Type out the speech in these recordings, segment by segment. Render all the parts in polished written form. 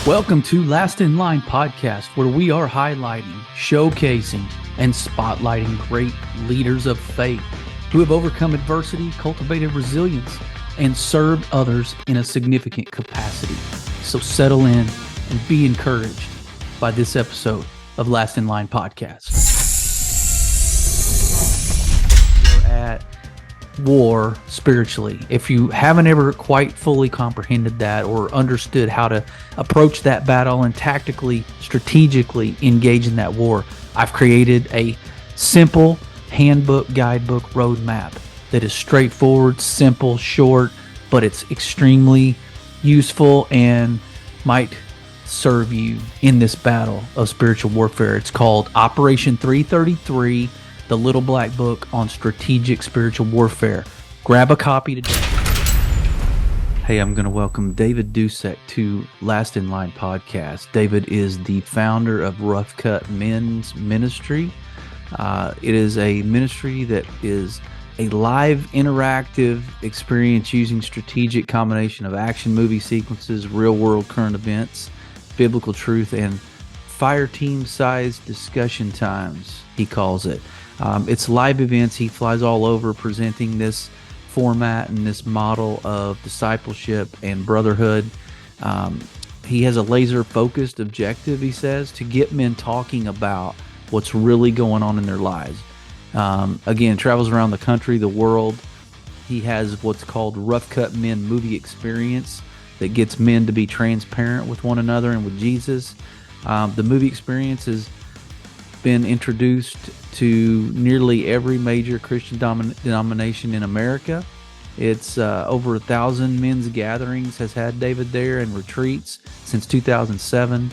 Welcome to Last in Line podcast, where we are highlighting, showcasing, and spotlighting great leaders of faith who have overcome adversity, cultivated resilience, and served others in a significant capacity. So settle in and be encouraged by this episode of Last in Line podcast. We're at war spiritually. If you haven't ever quite fully comprehended that or understood how to approach that battle and tactically, strategically engage in that war, I've created a simple handbook, guidebook, roadmap that is straightforward, simple, short, but it's extremely useful and might serve you in this battle of spiritual warfare. It's called Operation 333, the Little Black Book on Strategic Spiritual Warfare. Grab a copy today. Hey, I'm going to welcome David Dusek to Last in Line podcast. David is the founder of Rough Cut Men's Ministry. It is a ministry that is a live interactive experience using strategic combination of action movie sequences, real world current events, biblical truth, and fireteam-sized discussion times, he calls it. It's live events. He flies all over presenting this format and this model of discipleship and brotherhood. He has a laser-focused objective, he says, to get men talking about what's really going on in their lives. Again, travels around the country, the world. He has what's called Rough Cut Men movie experience that gets men to be transparent with one another and with Jesus. The movie experience has been introduced to nearly every major Christian denomination in America. It's over 1,000 men's gatherings has had David there and retreats since 2007.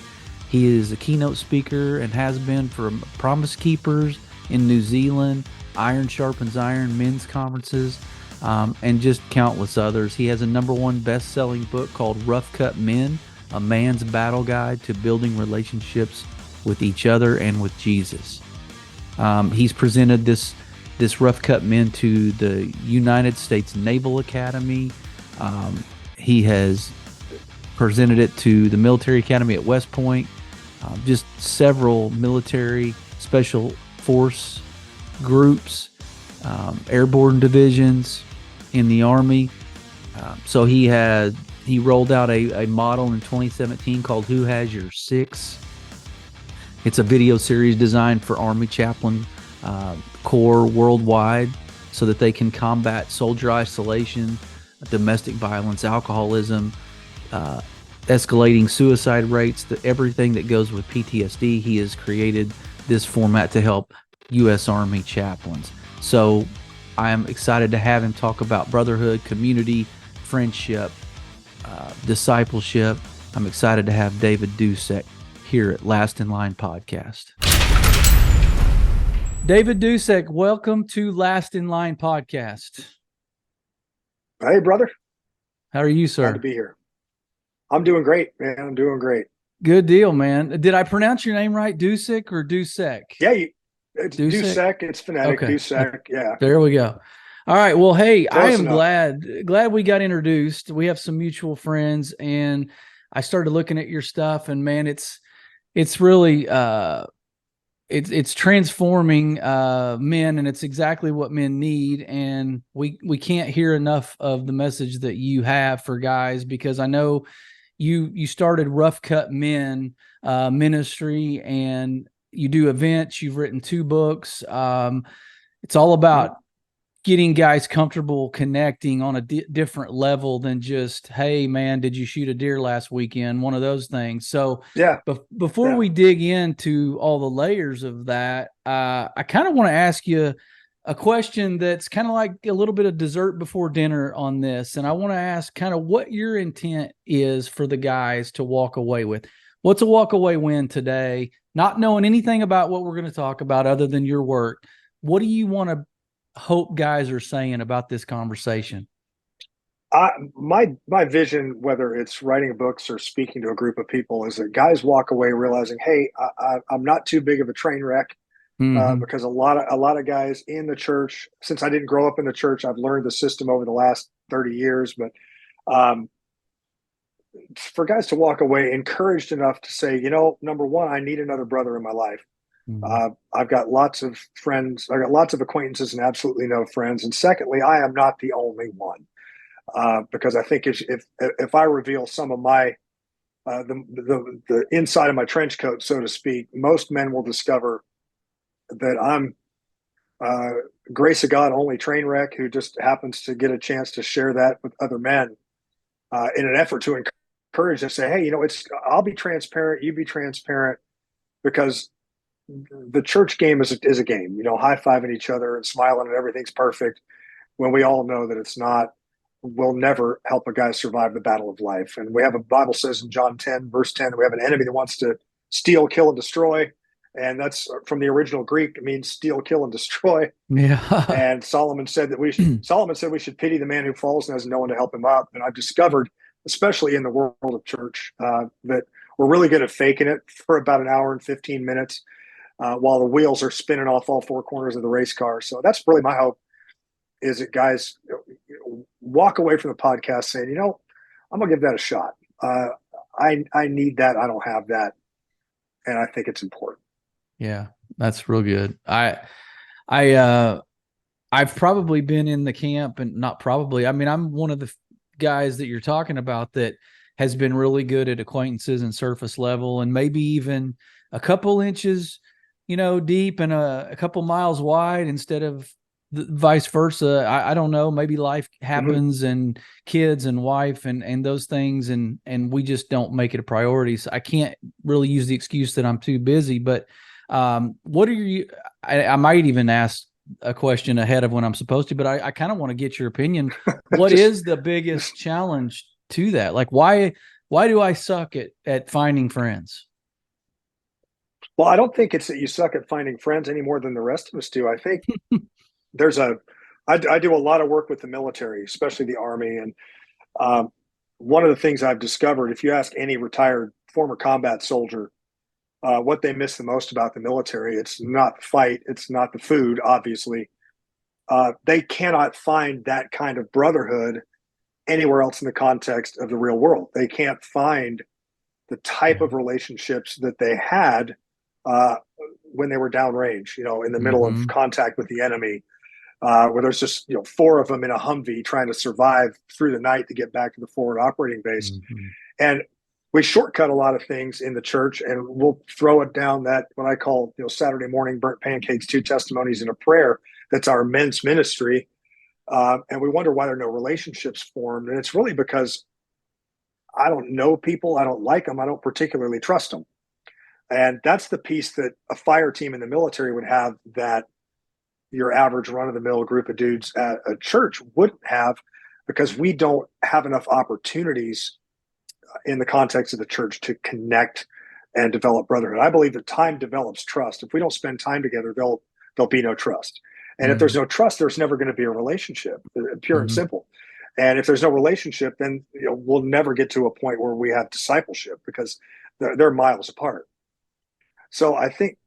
He is a keynote speaker and has been for Promise Keepers in New Zealand, Iron Sharpens Iron men's conferences, and just countless others. He has a #1 best-selling book called Rough Cut Men, a man's battle guide to building relationships with each other and with Jesus. He's presented this Rough Cut Men to the United States Naval Academy. He has presented it to the Military Academy at West Point, just several military special force groups, airborne divisions in the Army. So he rolled out a model in 2017 called Who Has Your Six? It's a video series designed for Army chaplain corps worldwide so that they can combat soldier isolation, domestic violence, alcoholism, escalating suicide rates, everything that goes with PTSD. He has created this format to help U.S. Army chaplains. So I'm excited to have him talk about brotherhood, community, friendship, discipleship. I'm excited to have David Dusek here at Last in Line podcast. David Dusek, welcome to Last in Line podcast. Hey, brother. How are you, sir? Glad to be here. I'm doing great, man. I'm doing great. Good deal, man. Did I pronounce your name right? Dusek or Dusek? Yeah, it's Dusek. It's phonetic. Okay. Dusek. Yeah. There we go. All right. Well, hey, Close I am enough. glad we got introduced. We have some mutual friends, and I started looking at your stuff, and man, it's really it's transforming men, and it's exactly what men need. And we can't hear enough of the message that you have for guys, because I know you started Rough Cut Men Ministry, and you do events. You've written 2 books. It's all about getting guys comfortable connecting on a different level than just, hey man, did you shoot a deer last weekend? One of those things. So yeah, before we dig into all the layers of that, I kind of want to ask you a question that's kind of like a little bit of dessert before dinner on this. And I want to ask kind of what your intent is for the guys to walk away with. What's a walk away win today? Not knowing anything about what we're going to talk about other than your work. What do you want to hope guys are saying about this conversation? My vision, whether it's writing books or speaking to a group of people, is that guys walk away realizing, hey, I'm not too big of a train wreck. Because a lot of guys in the church, since I didn't grow up in the church, I've learned the system over the last 30 years. But for guys to walk away encouraged enough to say, number one, I need another brother in my life. I've got lots of friends. I got lots of acquaintances and absolutely no friends. And secondly, I am not the only one, because I think if I reveal some of my the inside of my trench coat, so to speak, most men will discover that I'm grace of God only train wreck who just happens to get a chance to share that with other men in an effort to encourage them. Say, hey, I'll be transparent, you be transparent, because the church game is a game. High-fiving each other and smiling and everything's perfect, when we all know that it's not, will never help a guy survive the battle of life. And we have a Bible says in John 10, verse 10, we have an enemy that wants to steal, kill, and destroy. And that's from the original Greek. It means steal, kill, and destroy. Yeah. And Solomon said we should pity the man who falls and has no one to help him up. And I've discovered, especially in the world of church, that we're really good at faking it for about an hour and 15 minutes while the wheels are spinning off all four corners of the race car. So that's really my hope, is that guys walk away from the podcast saying, I'm going to give that a shot. I need that. I don't have that. And I think it's important. Yeah, that's real good. I've probably been in the camp, and not probably, I mean, I'm one of the guys that you're talking about that has been really good at acquaintances and surface level, and maybe even a couple inches, deep and a couple miles wide instead of vice versa. I don't know, maybe life happens and kids and wife and those things. And we just don't make it a priority. So I can't really use the excuse that I'm too busy, but what are you, I might even ask a question ahead of when I'm supposed to, but I kind of want to get your opinion. What is the biggest challenge to that? Like, why do I suck at finding friends? Well, I don't think it's that you suck at finding friends any more than the rest of us do. I think I do a lot of work with the military, especially the Army. And one of the things I've discovered, if you ask any retired former combat soldier, what they miss the most about the military, it's not the fight, it's not the food, obviously. They cannot find that kind of brotherhood anywhere else in the context of the real world. They can't find the type of relationships that they had when they were downrange, in the middle of contact with the enemy, where there's just, four of them in a Humvee trying to survive through the night to get back to the forward operating base. And we shortcut a lot of things in the church, and we'll throw it down that what I call, Saturday morning burnt pancakes, 2 testimonies and a prayer. That's our men's ministry. And we wonder why there are no relationships formed. And it's really because I don't know people. I don't like them. I don't particularly trust them. And that's the piece that a fire team in the military would have that your average run-of-the-mill group of dudes at a church wouldn't have, because we don't have enough opportunities in the context of the church to connect and develop brotherhood. I believe that time develops trust. If we don't spend time together, there'll be no trust. And if there's no trust, there's never going to be a relationship, pure and simple. And if there's no relationship, then we'll never get to a point where we have discipleship, because they're miles apart. So I think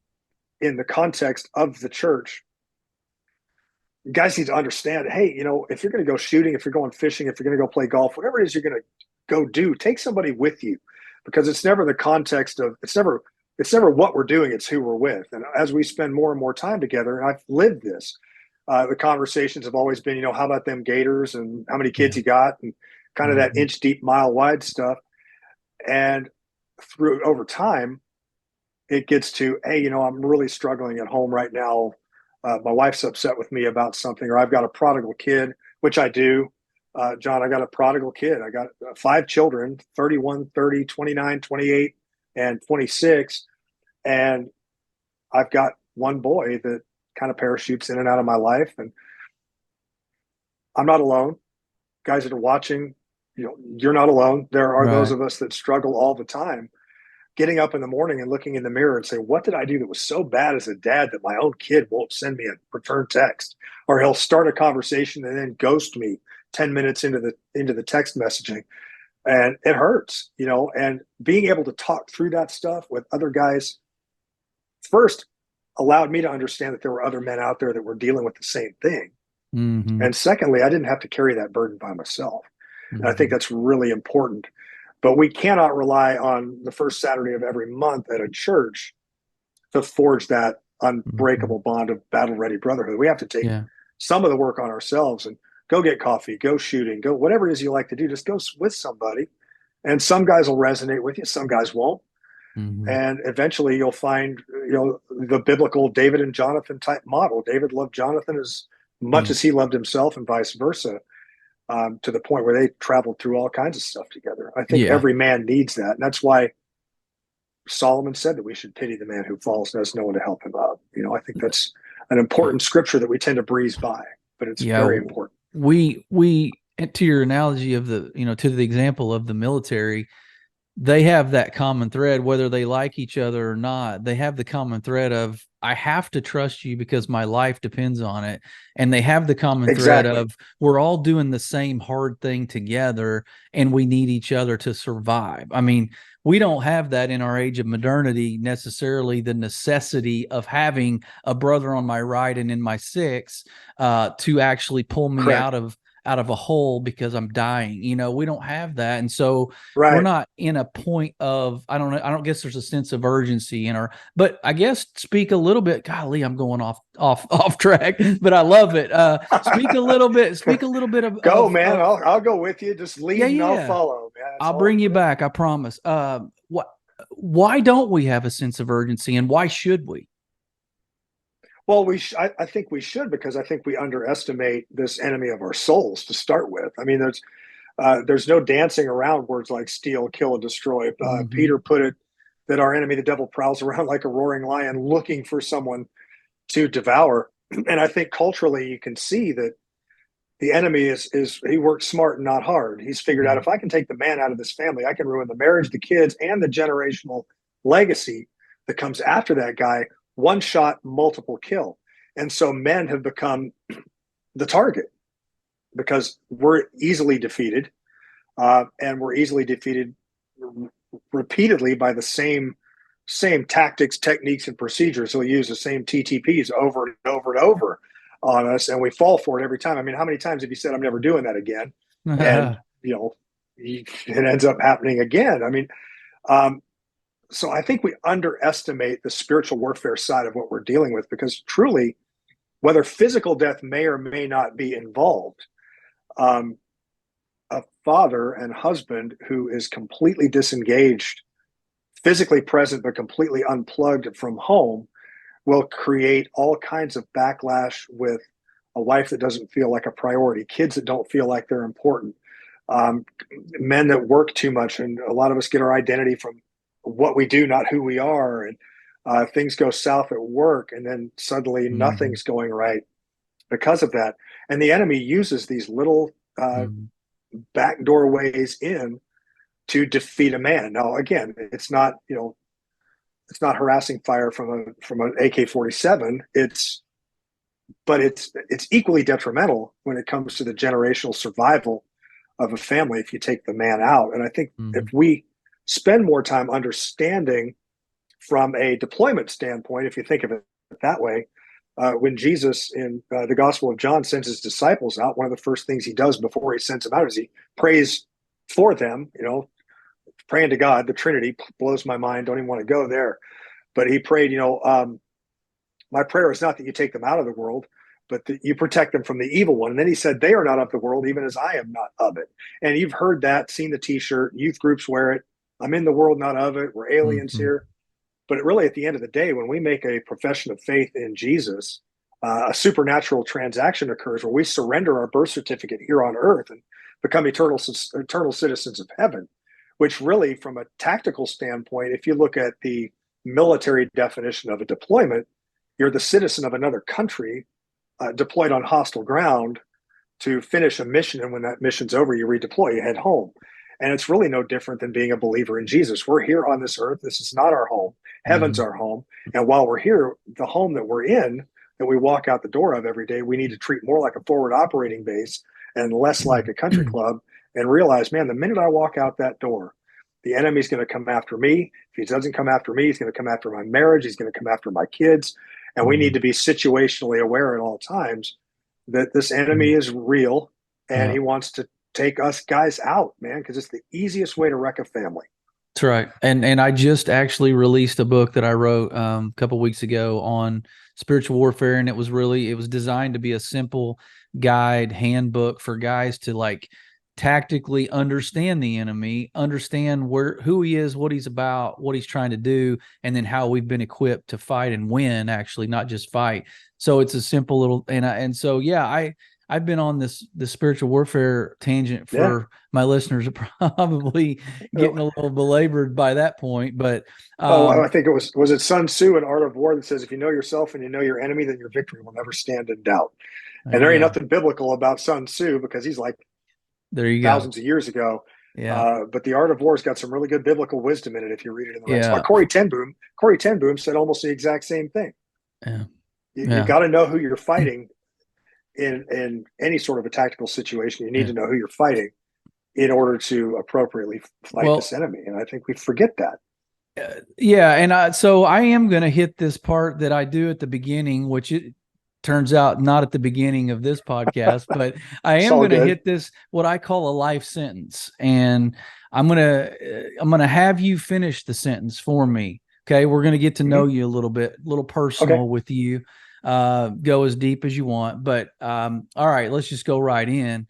in the context of the church, guys need to understand, hey, if you're going to go shooting, if you're going fishing, if you're going to go play golf, whatever it is you're going to go do, take somebody with you, because it's never the context of, it's never what we're doing, it's who we're with. And as we spend more and more time together, and I've lived this, the conversations have always been, how about them Gators and how many kids you got, and kind of that inch deep, mile wide stuff. And over time, it gets to, hey, I'm really struggling at home right now. My wife's upset with me about something, or I've got a prodigal kid, which I do. John, I got a prodigal kid. I got 5 children, 31, 30, 29, 28, and 26. And I've got one boy that kind of parachutes in and out of my life. And I'm not alone. Guys that are watching, you're not alone. There are those of us that struggle all the time, getting up in the morning and looking in the mirror and say, what did I do that was so bad as a dad that my own kid won't send me a return text? Or he'll start a conversation and then ghost me 10 minutes into the text messaging. And it hurts, and being able to talk through that stuff with other guys first allowed me to understand that there were other men out there that were dealing with the same thing. And secondly, I didn't have to carry that burden by myself. And I think that's really important. But we cannot rely on the first Saturday of every month at a church to forge that Mm-hmm. unbreakable bond of battle ready brotherhood. We have to take Yeah. some of the work on ourselves and go get coffee, go shooting, go whatever it is you like to do. Just go with somebody. And some guys will resonate with you, some guys won't. Mm-hmm. And eventually you'll find, the biblical David and Jonathan type model. David loved Jonathan as much Yeah. as he loved himself, and vice versa, to the point where they traveled through all kinds of stuff together. I think Yeah. every man needs that. And that's why Solomon said that we should pity the man who falls and has no one to help him up. I think that's an important scripture that we tend to breeze by, but it's Yeah. very important. We to your analogy of to the example of the military, they have that common thread, whether they like each other or not. They have the common thread of, I have to trust you because my life depends on it. And they have the common thread Exactly. of, we're all doing the same hard thing together and we need each other to survive. I mean, we don't have that in our age of modernity, necessarily the necessity of having a brother on my right and in my six to actually pull me Correct. out of a hole because I'm dying. We don't have that. And so we're Right. not in a point of, I don't know, I don't guess there's a sense of urgency in our, but I guess speak a little bit. Golly, I'm going off track, but I love it. Speak a little bit Go, man. I'll go with you. Just yeah, lead and I'll yeah. follow, man. That's I'll all bring I'm you doing. back. I promise. Why don't we have a sense of urgency, and why should we? Well, I think we should, because I think we underestimate this enemy of our souls to start with. I mean, there's no dancing around words like steal, kill, and destroy. Mm-hmm. Peter put it that our enemy, the devil, prowls around like a roaring lion looking for someone to devour. And I think culturally you can see that the enemy is he works smart and not hard. He's figured out, Yeah. if I can take the man out of this family, I can ruin the marriage, the kids, and the generational legacy that comes after that guy. One shot, multiple kill. And so men have become the target because we're easily defeated, and we're easily defeated repeatedly by the same tactics, techniques, and procedures. So we use the same TTPs over and over and over on us, and we fall for it every time. I mean, how many times have you said, "I'm never doing that again," and it ends up happening again? I mean, um, so I think we underestimate the spiritual warfare side of what we're dealing with, because truly, whether physical death may or may not be involved, um, a father and husband who is completely disengaged, physically present but completely unplugged from home, will create all kinds of backlash with a wife that doesn't feel like a priority, kids that don't feel like they're important, um, men that work too much. And a lot of us get our identity from what we do, not who we are. And things go south at work, and then suddenly Mm-hmm. nothing's going right because of that. And the enemy uses these little Mm-hmm. back doorways in to defeat a man. Now, again, it's not harassing fire from an AK-47. It's equally detrimental when it comes to the generational survival of a family if you take the man out. And I think if Mm-hmm. we spend more time understanding from a deployment standpoint, if you think of it that way, when Jesus in the Gospel of John sends his disciples out, one of the first things he does before he sends them out is he prays for them. Praying to God, the Trinity blows my mind. Don't even want to go there. But he prayed, my prayer is not that you take them out of the world, but that you protect them from the evil one. And then he said, they are not of the world, even as I am not of it. And you've heard that, seen the t-shirt, youth groups wear it. I'm in the world, not of it. We're aliens Mm-hmm. here. But really, at the end of the day, when we make a profession of faith in Jesus, a supernatural transaction occurs where we surrender our birth certificate here on earth and become eternal citizens of heaven, which really, from a tactical standpoint, if you look at the military definition of a deployment, you're the citizen of another country deployed on hostile ground to finish a mission. And when that mission's over, you redeploy, you head home. And it's really no different than being a believer in Jesus. We're here on this earth. This is not our home. Heaven's Mm-hmm. our home. And while we're here, the home that we're in, that we walk out the door of every day, we need to treat more like a forward operating base and less like a country club, and realize, man, the minute I walk out that door, the enemy's going to come after me. If he doesn't come after me, he's going to come after my marriage. He's going to come after my kids. And we need Mm-hmm. to be situationally aware at all times that this enemy is real, and Yeah. he wants to take us guys out, man, because it's the easiest way to wreck a family. That's right. And I just actually released a book that I wrote a couple weeks ago on spiritual warfare, and it was designed to be a simple guide handbook for guys to like tactically understand the enemy, understand who he is, what he's about, what he's trying to do, and then how we've been equipped to fight and win, actually, not just fight. So it's a simple little I've been on the spiritual warfare tangent for my listeners are probably getting a little belabored by that point, but I think it was it Sun Tzu in Art of War that says, if you know yourself and you know your enemy, then your victory will never stand in doubt. And there ain't nothing biblical about Sun Tzu because he's like thousands of years ago. Yeah. But the Art of War's got some really good biblical wisdom in it if you read it in the right spot. Corey Ten Boom said almost the exact same thing. Yeah. You got to know who you're fighting in any sort of a tactical situation. You need to know who you're fighting in order to appropriately fight this enemy. And I think we forget that. So I am going to hit this part that I do at the beginning, which it turns out not at the beginning of this podcast, but I am going to hit this, what I call a life sentence. And I'm going to have you finish the sentence for me. Okay. We're going to get to know you a little bit, a little personal with you. Go as deep as you want, but all right, let's just go right in.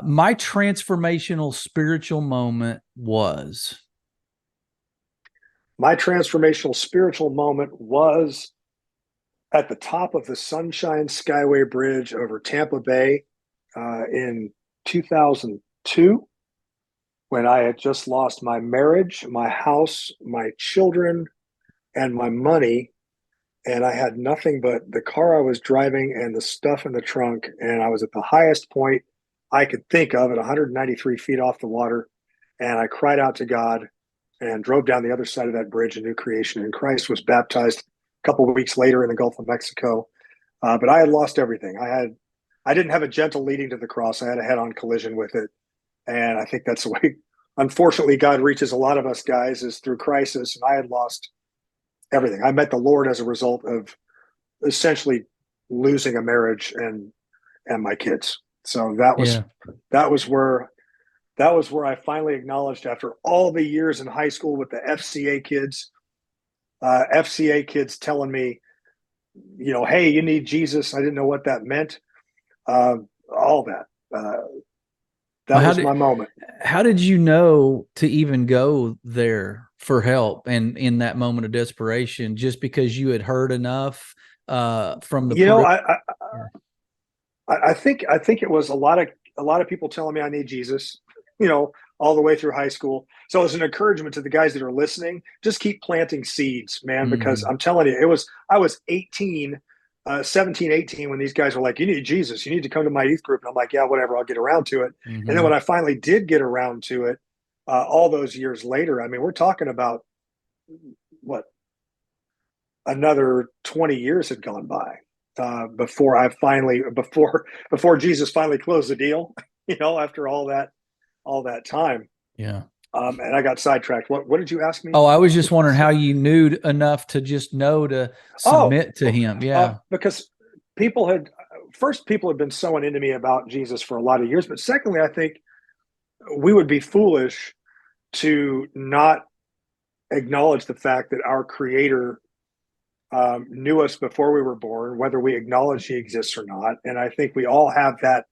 My transformational spiritual moment was. My transformational spiritual moment was at the top of the Sunshine Skyway Bridge over Tampa Bay in 2002, when I had just lost my marriage, my house, my children, and my money. And I had nothing but the car I was driving and the stuff in the trunk. And I was at the highest point I could think of at 193 feet off the water. And I cried out to God and drove down the other side of that bridge, a new creation in Christ, was baptized a couple of weeks later in the Gulf of Mexico. But I had lost everything. I didn't have a gentle leading to the cross. I had a head-on collision with it. And I think that's the way, unfortunately, God reaches a lot of us guys, is through crisis. And I had lost everything. I met the Lord as a result of essentially losing a marriage and my kids. So that was where I finally acknowledged, after all the years in high school with the FCA kids telling me, hey, you need Jesus. I didn't know what that meant. All that. That was my moment. How did you know to even go there for help, and in that moment of desperation, just because you had heard enough from the I think it was a lot of people telling me I need Jesus, all the way through high school. So as an encouragement to the guys that are listening, just keep planting seeds, man, because I'm telling you, I was 17, 18 when these guys were like, you need Jesus, you need to come to my youth group. And I'm like, yeah, whatever, I'll get around to it. And then when I finally did get around to it, all those years later, I mean, we're talking about another 20 years had gone by before Jesus finally closed the deal, after all that time. Yeah. And I got sidetracked. What did you ask me? Oh, I was just wondering how you knew enough to just know to submit to him. Yeah. Because people had been sowing into me about Jesus for a lot of years. But secondly, I think we would be foolish to not acknowledge the fact that our Creator knew us before we were born, whether we acknowledge he exists or not. And I think we all have that,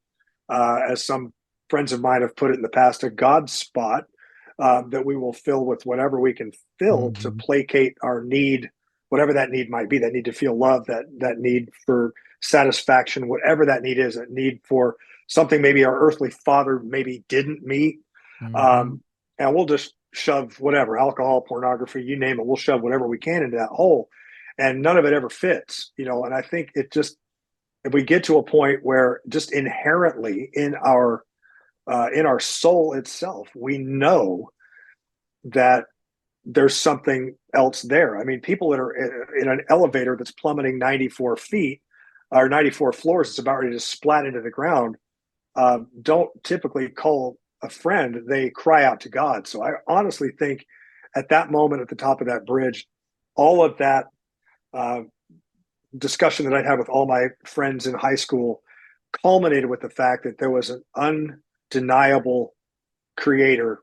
as some friends of mine have put it in the past, a God spot that we will fill with whatever we can fill to placate our need, whatever that need might be, that need to feel love, that need for satisfaction, whatever that need is, that need for something maybe our earthly father maybe didn't meet. And we'll just shove whatever, alcohol, pornography, you name it, we'll shove whatever we can into that hole. And none of it ever fits, and I think if we get to a point where just inherently in our soul itself, we know that there's something else there. I mean, people that are in an elevator that's plummeting 94 feet or 94 floors, it's about ready to splat into the ground, don't typically call a friend, they cry out to God. So I honestly think at that moment at the top of that bridge, all of that discussion that I'd had with all my friends in high school culminated with the fact that there was an undeniable creator,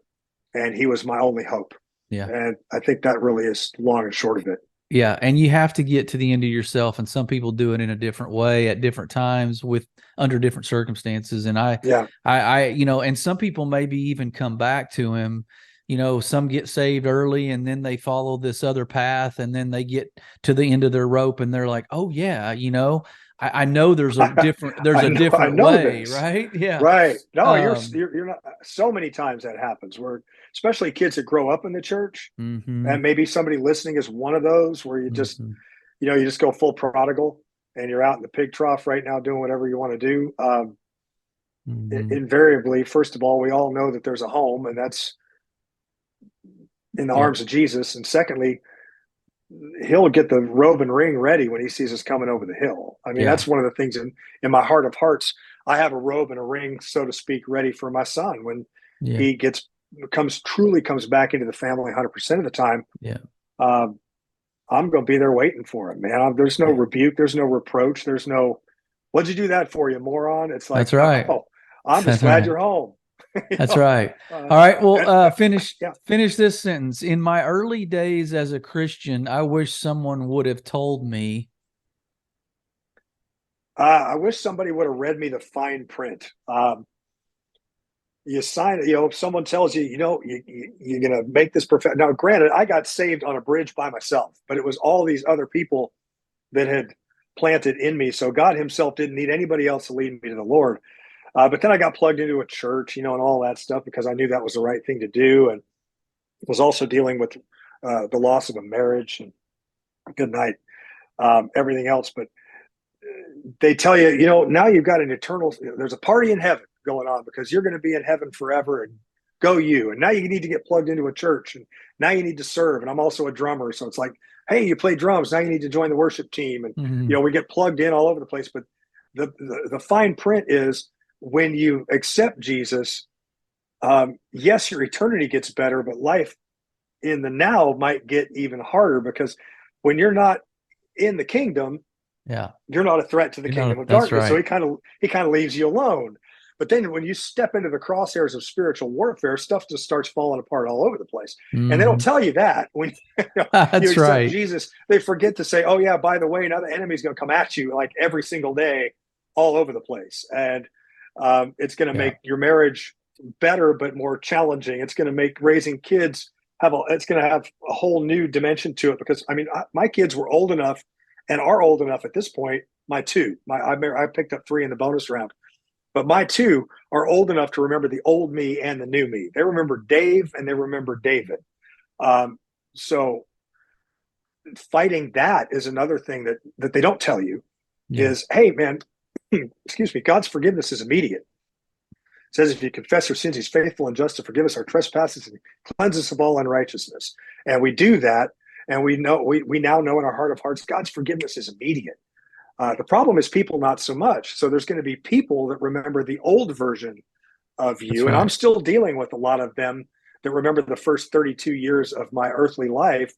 and he was my only hope. Yeah. And I think that really is long and short of it. Yeah, and you have to get to the end of yourself, and some people do it in a different way at different times with under different circumstances. And and some people maybe even come back to him. Some get saved early and then they follow this other path, and then they get to the end of their rope and they're like, oh yeah, I know there's a different way, this. right? Yeah. Right. No, you're not. So many times that happens where, especially kids that grow up in the church, Mm-hmm. and maybe somebody listening is one of those where you just, Mm-hmm. You just go full prodigal and you're out in the pig trough right now doing whatever you want to do. Invariably, first of all, we all know that there's a home, and that's in the arms of Jesus. And secondly, he'll get the robe and ring ready when he sees us coming over the hill. I mean, that's one of the things in my heart of hearts. I have a robe and a ring, so to speak, ready for my son when he comes back into the family 100% of the time. Yeah. I'm going to be there waiting for him, man. There's no rebuke. There's no reproach. There's no, what'd you do that for, you moron? It's like, that's right. Oh, I'm just glad you're home. That's right. All right. Well, finish this sentence. In my early days as a Christian, I wish someone would have told me. I wish somebody would have read me the fine print. You sign it, if someone tells you, you're going to make this perfect. Now, granted, I got saved on a bridge by myself, but it was all these other people that had planted in me. So God himself didn't need anybody else to lead me to the Lord. But then I got plugged into a church, and all that stuff because I knew that was the right thing to do. And was also dealing with the loss of a marriage and good night, everything else. But they tell you, now you've got an eternal, there's a party in heaven going on because you're going to be in heaven forever, and go you. And now you need to get plugged into a church, and now you need to serve. And I'm also a drummer. So it's like, hey, you play drums. Now you need to join the worship team. And, we get plugged in all over the place. But the fine print is when you accept Jesus, yes, your eternity gets better, but life in the now might get even harder because when you're not in the kingdom, you're not a threat to the kingdom of darkness. Right. So he kind of leaves you alone. But then when you step into the crosshairs of spiritual warfare, stuff just starts falling apart all over the place. And they don't tell you that when you accept right. Jesus. They forget to say, oh yeah, by the way, now the enemy's going to come at you like every single day, all over the place. And it's going to make your marriage better, but more challenging. It's going to make raising kids it's going to have a whole new dimension to it. Because I mean, my kids were old enough and are old enough at this point. I picked up 3 in the bonus round. But my 2 are old enough to remember the old me and the new me. They remember Dave and they remember David. So fighting that is another thing that they don't tell you is, hey, man, excuse me, God's forgiveness is immediate. It says if you confess our sins, he's faithful and just to forgive us our trespasses and cleanse us of all unrighteousness. And we do that. And we now know in our heart of hearts, God's forgiveness is immediate. The problem is people not so much. So there's going to be people that remember the old version of you. That's right. And I'm still dealing with a lot of them that remember the first 32 years of my earthly life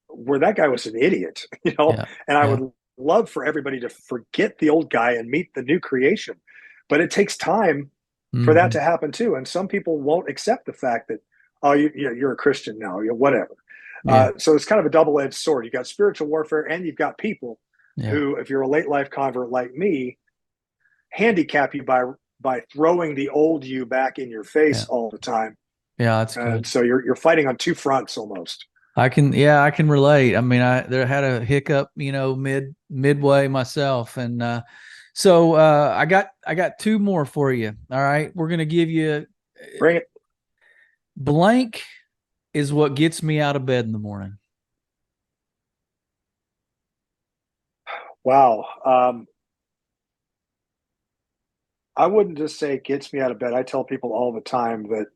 where that guy was an idiot, and I would love for everybody to forget the old guy and meet the new creation. But it takes time for that to happen too. And some people won't accept the fact that, oh, you're a Christian now, whatever. Yeah. So it's kind of a double-edged sword. You got spiritual warfare and you've got people who, if you're a late life convert like me, handicap you by throwing the old you back in your face all the time. Yeah, that's good. So you're fighting on 2 fronts almost. I can relate. I mean, I had a hiccup, midway myself, and so I got 2 more for you. All right, we're gonna give you. Bring it. Blank is what gets me out of bed in the morning. Wow. I wouldn't just say it gets me out of bed. I tell people all the time that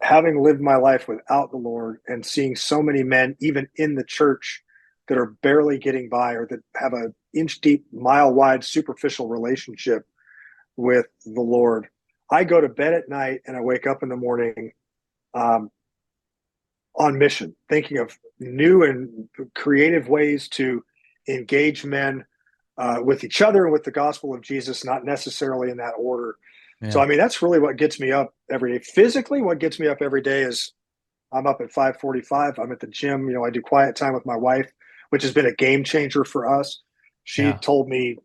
having lived my life without the Lord and seeing so many men, even in the church, that are barely getting by or that have an inch-deep, mile-wide, superficial relationship with the Lord, I go to bed at night and I wake up in the morning on mission, thinking of new and creative ways to engage men with each other and with the gospel of Jesus, not necessarily in that order. So, Yeah. I mean, that's really what gets me up every day. Physically, what gets me up every day is I'm up at 5:45. I'm at the gym. I do quiet time with my wife, which has been a game changer for us. She Yeah. told me,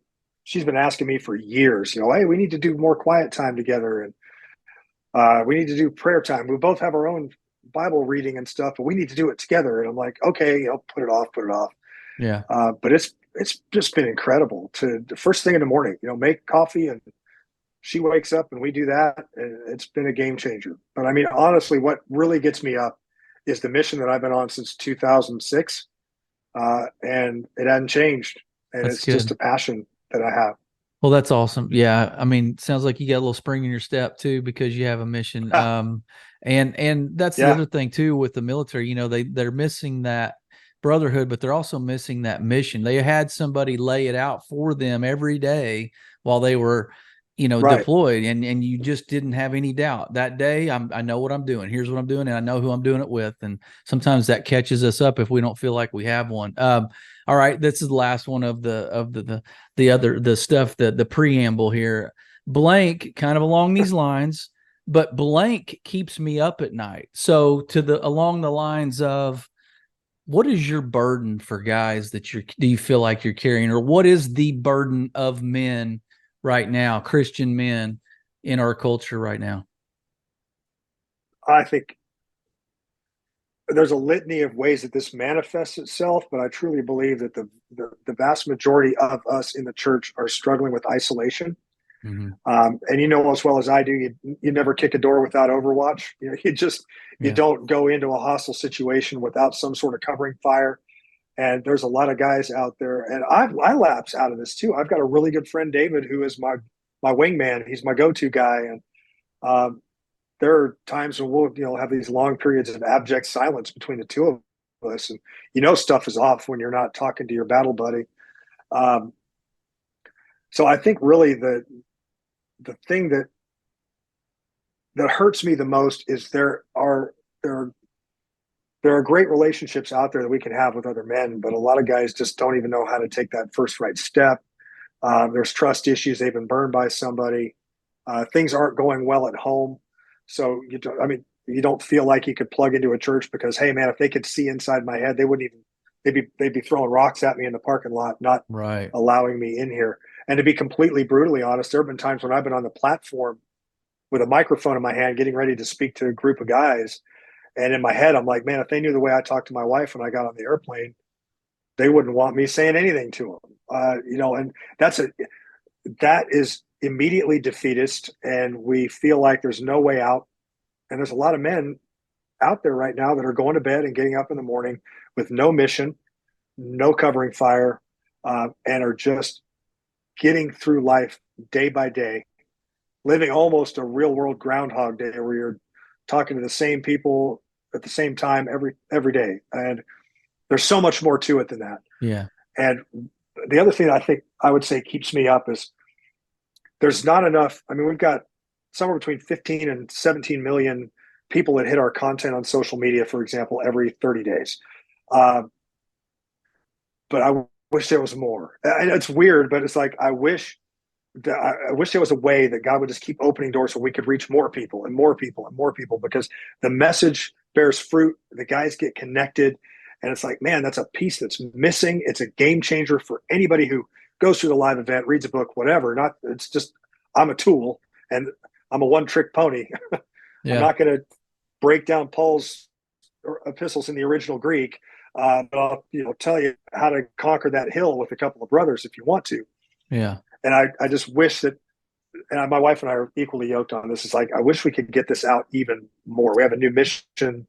she's been asking me for years, hey, we need to do more quiet time together. And we need to do prayer time. We both have our own Bible reading and stuff, but we need to do it together. And I'm like, okay, put it off, put it off. Yeah. But it's just been incredible to the first thing in the morning, make coffee, and she wakes up and we do that. And it's been a game changer. But I mean, honestly, what really gets me up is the mission that I've been on since 2006. And it hasn't changed. And That's it's just good. a passion that I have. Well, that's awesome. Yeah. I mean, sounds like you got a little spring in your step too, because you have a mission. And that's the Yeah, other thing too with the military, they're missing that brotherhood, but they're also missing that mission. They had somebody lay it out for them every day while they were, right. deployed, and you just didn't have any doubt that day. I know what I'm doing. Here's what I'm doing, and I know who I'm doing it with. And sometimes that catches us up if we don't feel like we have one. All right, this is the last one of the stuff, the preamble here. Blank, kind of along these lines, but blank keeps me up at night. So along the lines of, what is your burden for guys that do you feel like you're carrying, or what is the burden of men right now, Christian men in our culture right now? I think there's a litany of ways that this manifests itself, but I truly believe that the vast majority of us in the church are struggling with isolation. Mm-hmm. And as well as I do, you never kick a door without Overwatch. You Yeah. don't go into a hostile situation without some sort of covering fire. And there's a lot of guys out there, and I lapse out of this too. I've got a really good friend, David, who is my wingman. He's my go-to guy, and um, there are times when we'll have these long periods of abject silence between the two of us, and stuff is off when you're not talking to your battle buddy. Um, so I think really the thing that hurts me the most is there are great relationships out there that we can have with other men, but a lot of guys just don't even know how to take that first right step. There's trust issues. They've been burned by somebody. Things aren't going well at home. So you don't feel like you could plug into a church because, hey man, if they could see inside my head, they wouldn't even, they'd be throwing rocks at me in the parking lot, not Right. allowing me in here. And to be completely brutally honest, there have been times when I've been on the platform with a microphone in my hand, getting ready to speak to a group of guys. And in my head, I'm like, man, if they knew the way I talked to my wife when I got on the airplane, they wouldn't want me saying anything to them. And that is immediately defeatist, and we feel like there's no way out. And there's a lot of men out there right now that are going to bed and getting up in the morning with no mission, no covering fire, and are just getting through life day by day, living almost a real world Groundhog Day where you're talking to the same people at the same time every day. And there's so much more to it than that. Yeah. And the other thing I think I would say keeps me up is there's not enough. I mean, we've got somewhere between 15 and 17 million people that hit our content on social media, for example, every 30 days. But I wish there was more. And it's weird, but it's like I wish there was a way that God would just keep opening doors so we could reach more people and more people and more people, because the message bears fruit. The guys get connected, and it's like, man, that's a piece that's missing. It's a game changer for anybody who goes through the live event, reads a book, whatever. It's just, I'm a tool and I'm a one-trick pony. I'm Yeah. not going to break down Paul's epistles in the original Greek, but I'll tell you how to conquer that hill with a couple of brothers if you want to. Yeah. And I just wish that, and my wife and I are equally yoked on this. It's like, I wish we could get this out even more. We have a new mission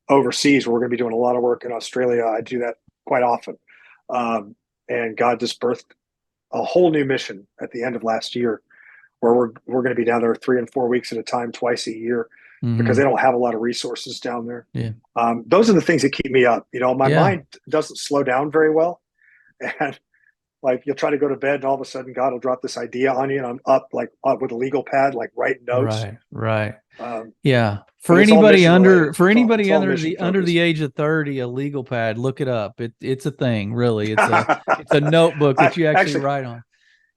overseas where we're going to be doing a lot of work in Australia. I do that quite often. And God just birthed a whole new mission at the end of last year where we're going to be down there 3 and 4 weeks at a time, twice a year, because they don't have a lot of resources down there. Yeah. Those are the things that keep me up. My mind doesn't slow down very well. And Like you'll try to go to bed and all of a sudden God will drop this idea on you, and I'm up with a legal pad, like writing notes. Right. Um, Yeah. but it's all mission related. Under Mission the focused. age of 30, a legal pad, look it up. It's a thing, really. It's a notebook that you actually Actually, write on.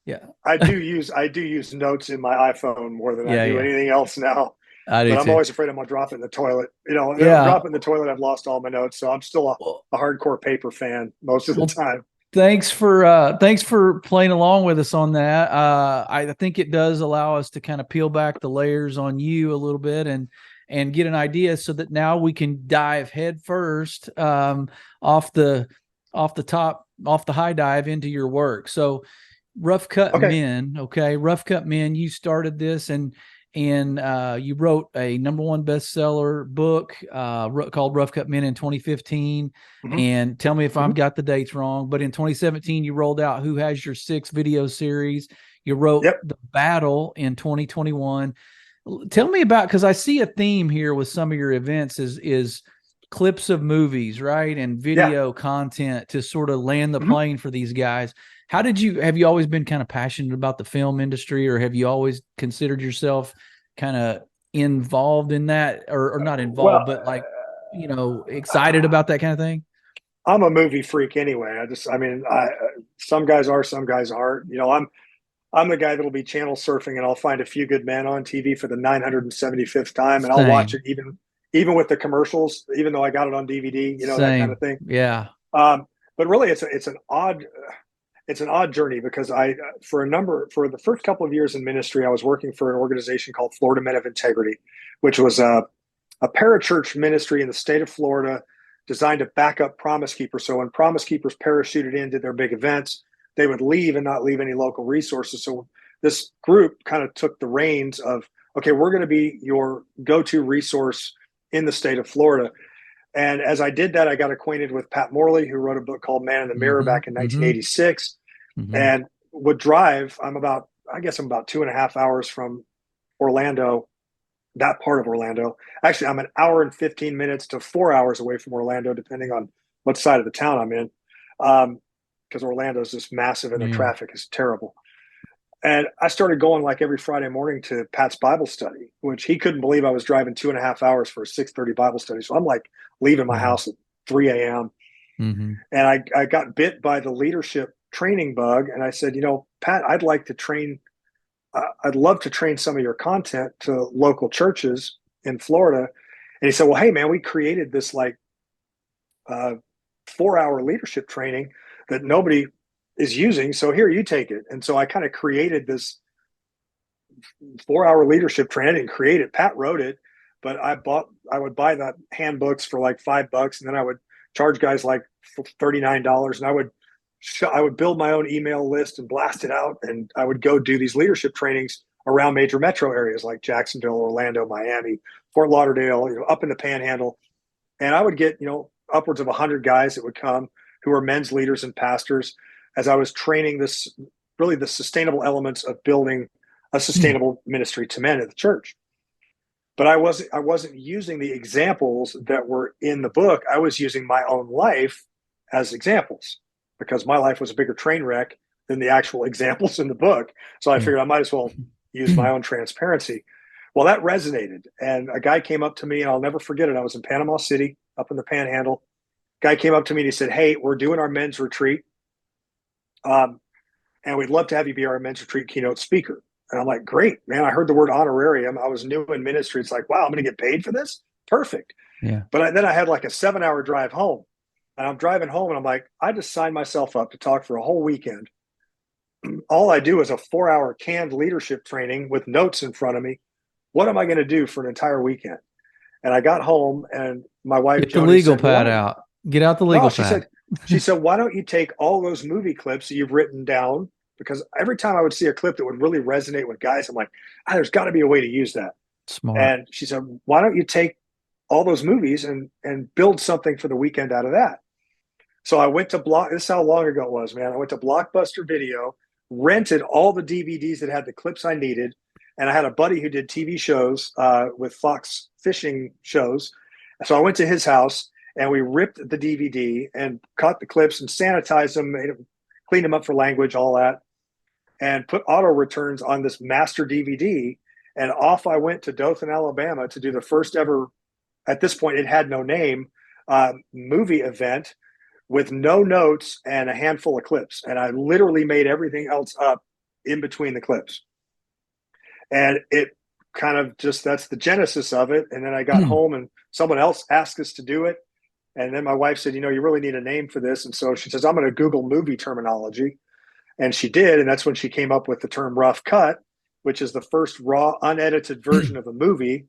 Yeah. I do use notes in my iPhone more than I Yeah, do yeah. anything else now. I do But I'm too. always afraid I'm gonna drop it in the toilet. You know, if I Yeah. drop it in the toilet, I've lost all my notes. So I'm still Well, a hardcore paper fan most of the well, time. thanks for playing along with us on that. I think it does allow us to kind of peel back the layers on you a little bit and get an idea so that now we can dive head first off the off the high dive into your work. So Rough Cut Okay. Men, okay, Rough Cut Men. You started this and you wrote a #1 bestseller book called Rough Cut Men in 2015. Mm-hmm. And tell me if I've Mm-hmm. got the dates wrong, but in 2017 you rolled out Who Has Your Six video series. You wrote Yep. The Battle in 2021. Tell me about, because I see a theme here with some of your events is clips of movies, right, and video content to sort of land the Mm-hmm. plane for these guys. Have you always been kind of passionate about the film industry, or have you always considered yourself kind of involved in that, or not involved, but like, excited about that kind of thing? I'm a movie freak anyway. Some guys are, some guys aren't. You know, I'm the guy that'll be channel surfing and I'll find A Few Good Men on TV for the 975th time, and I'll watch it even with the commercials, even though I got it on DVD. You know, that kind of thing. Yeah. But really, it's an odd journey because for the first couple of years in ministry, I was working for an organization called Florida Men of Integrity, which was a parachurch ministry in the state of Florida designed to back up Promise Keepers. So when Promise Keepers parachuted in, did their big events, they would leave and not leave any local resources. So this group kind of took the reins of, okay, we're going to be your go-to resource in the state of Florida. And as I did that, I got acquainted with Pat Morley, who wrote a book called Man in the Mirror back in 1986, and would drive. I'm about 2.5 hours from Orlando, that part of Orlando. Actually, I'm an hour and 15 minutes to 4 hours away from Orlando, depending on what side of the town I'm in. Because Orlando is just massive and the traffic is terrible. And I started going like every Friday morning to Pat's Bible study, which he couldn't believe I was driving 2.5 hours for a 6:30 Bible study. So I'm like leaving my house at 3 a.m. And I got bit by the leadership training bug. And I said, Pat, I'd love to train some of your content to local churches in Florida. And he said, well, hey man, we created this 4-hour leadership training that nobody is using. So here, you take it. And so I kind of created this 4-hour leadership training. I didn't create it. Pat wrote it, but I would buy the handbooks for like $5, and then I would charge guys like $39. And I would build my own email list and blast it out. And I would go do these leadership trainings around major metro areas like Jacksonville, Orlando, Miami, Fort Lauderdale, up in the Panhandle. And I would get, upwards of 100 guys that would come who were men's leaders and pastors as I was training the sustainable elements of building a sustainable ministry to men at the church. But I wasn't using the examples that were in the book. I was using my own life as examples because my life was a bigger train wreck than the actual examples in the book. So I figured I might as well use my own transparency. Well, that resonated. And a guy came up to me, and I'll never forget it. I was in Panama City, up in the Panhandle. Guy came up to me and he said, hey, we're doing our men's retreat. And we'd love to have you be our men's retreat keynote speaker. And I'm like, great, man. I heard the word honorarium. I was new in ministry. It's like, wow, I'm going to get paid for this? Perfect. Yeah. But then I had like a 7-hour drive home. And I'm driving home and I'm like, I just signed myself up to talk for a whole weekend. All I do is a 4-hour canned leadership training with notes in front of me. What am I going to do for an entire weekend? And I got home and my wife, Get the legal pad out. Get out the legal pad. She said, why don't you take all those movie clips that you've written down? Because every time I would see a clip that would really resonate with guys, I'm like, there's got to be a way to use that. Smart. And she said, why don't you take all those movies and build something for the weekend out of that? So I went to this is how long ago it was, man. I went to Blockbuster Video, rented all the DVDs that had the clips I needed. And I had a buddy who did TV shows with Fox fishing shows. So I went to his house and we ripped the DVD and cut the clips and sanitized them, made them cleaned them up for language, all that, and put auto returns on this master DVD. And off I went to Dothan, Alabama to do the first ever, at this point, it had no name, movie event with no notes and a handful of clips. And I literally made everything else up in between the clips. And it kind of just, that's the genesis of it. And then I got home and someone else asked us to do it. And then my wife said, you know, you really need a name for this. And so she says, I'm going to Google movie terminology. And she did. And that's when she came up with the term rough cut, which is the first raw, unedited version of a movie.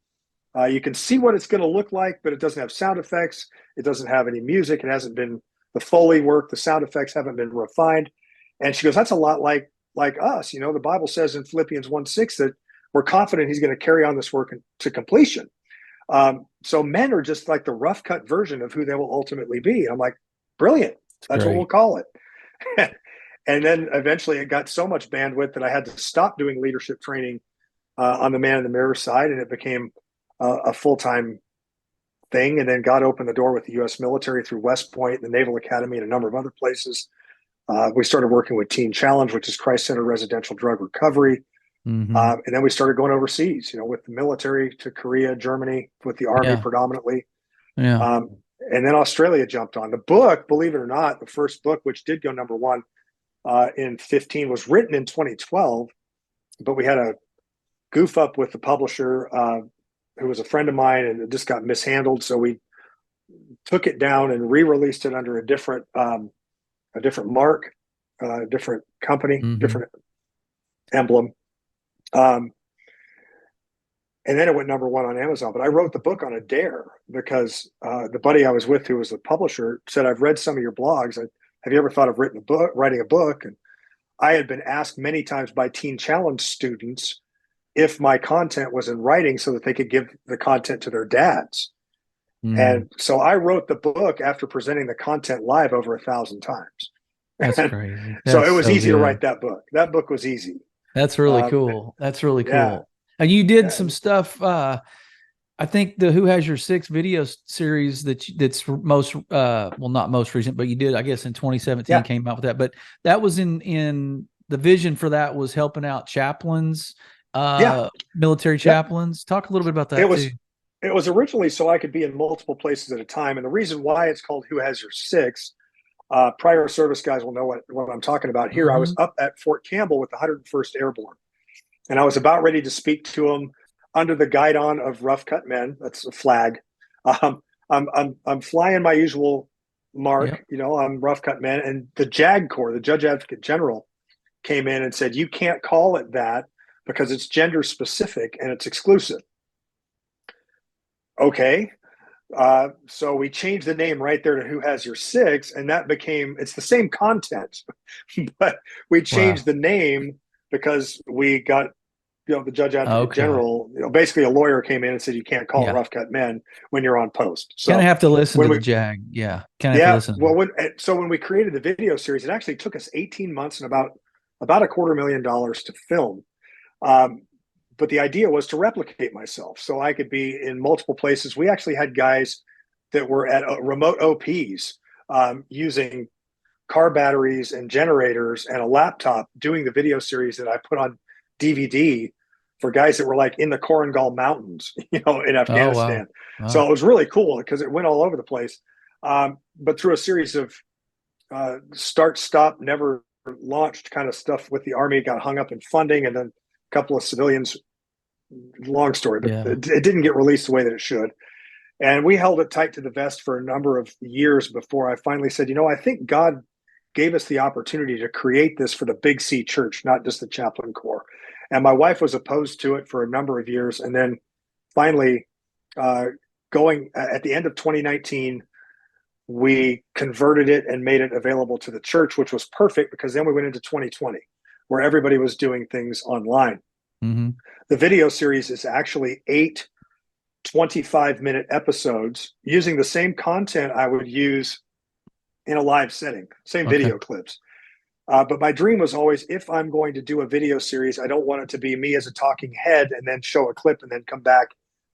You can see what it's going to look like, but it doesn't have sound effects. It doesn't have any music. It hasn't been, the Foley work, the sound effects haven't been refined. And she goes, that's a lot like us. You know, the Bible says in Philippians 1:6 that we're confident he's going to carry on this work to completion. So men are just like the rough cut version of who they will ultimately be. I'm like, brilliant. That's what we'll call it. And then eventually it got so much bandwidth that I had to stop doing leadership training on the man in the mirror side. And it became a full-time thing. And then God opened the door with the U.S. military through West Point, the Naval Academy, and a number of other places. We started working with Teen Challenge, which is Christ-centered residential drug recovery. And then we started going overseas, you know, with the military to Korea, Germany, with the Army predominantly. And then Australia jumped on. The book, believe it or not, the first book, which did go number one in 2015, was written in 2012, but we had a goof up with the publisher who was a friend of mine, and it just got mishandled. So we took it down and re-released it under a different mark, different company, different emblem. And then it went number one on Amazon. But I wrote the book on a dare because the buddy I was with, who was the publisher, said, I've read some of your blogs. Have you ever thought of writing a book? And I had been asked many times by Teen Challenge students if my content was in writing so that they could give the content to their dads. And so I wrote the book after presenting the content live over 1,000 times. That's crazy. So it was easy to write that book. That book was easy. That's really cool. That's really cool. And you did some stuff. I think the Who Has Your Six video series that's most, well, not most recent, but you did, I guess in 2017 came out with that. But that was in the vision for that was helping out chaplains, military chaplains. Talk a little bit about that too. It was originally so I could be in multiple places at a time. And the reason why it's called Who Has Your Six, prior service guys will know what I'm talking about here. I was up at Fort Campbell with the 101st Airborne, and I was about ready to speak to them under the guidon of Rough Cut Men. That's a flag. I'm flying my usual mark, you know, I'm Rough Cut Men, and the JAG Corps, the Judge Advocate General, came in and said, you can't call it that because it's gender specific and it's exclusive. Okay. So we changed the name right there to Who Has Your Six, and that became, it's the same content, but we changed the name because we got, you know, the Judge Advocate General, you know, basically a lawyer came in and said, you can't call it Rough Cut Men when you're on post. So kind of have to listen to the JAG. Yeah. Kind of have to listen. Well, when we created the video series, it actually took us 18 months and about $250,000 to film. But the idea was to replicate myself so I could be in multiple places. We actually had guys that were at remote OPs using car batteries and generators and a laptop doing the video series that I put on DVD for guys that were like in the Korangal Mountains, you know, in Afghanistan. Wow. So it was really cool because it went all over the place. But through a series of start, stop, never launched kind of stuff with the Army, got hung up in funding, and then a couple of civilians, long story, but it didn't get released the way that it should. And we held it tight to the vest for a number of years before I finally said, you know, I think God gave us the opportunity to create this for the Big C church, not just the chaplain corps. And my wife was opposed to it for a number of years. And then finally, going at the end of 2019, we converted it and made it available to the church, which was perfect because then we went into 2020 where everybody was doing things online. The video series is actually 8 25-minute episodes using the same content I would use in a live setting, same video clips. But my dream was always, if I'm going to do a video series, I don't want it to be me as a talking head and then show a clip and then come back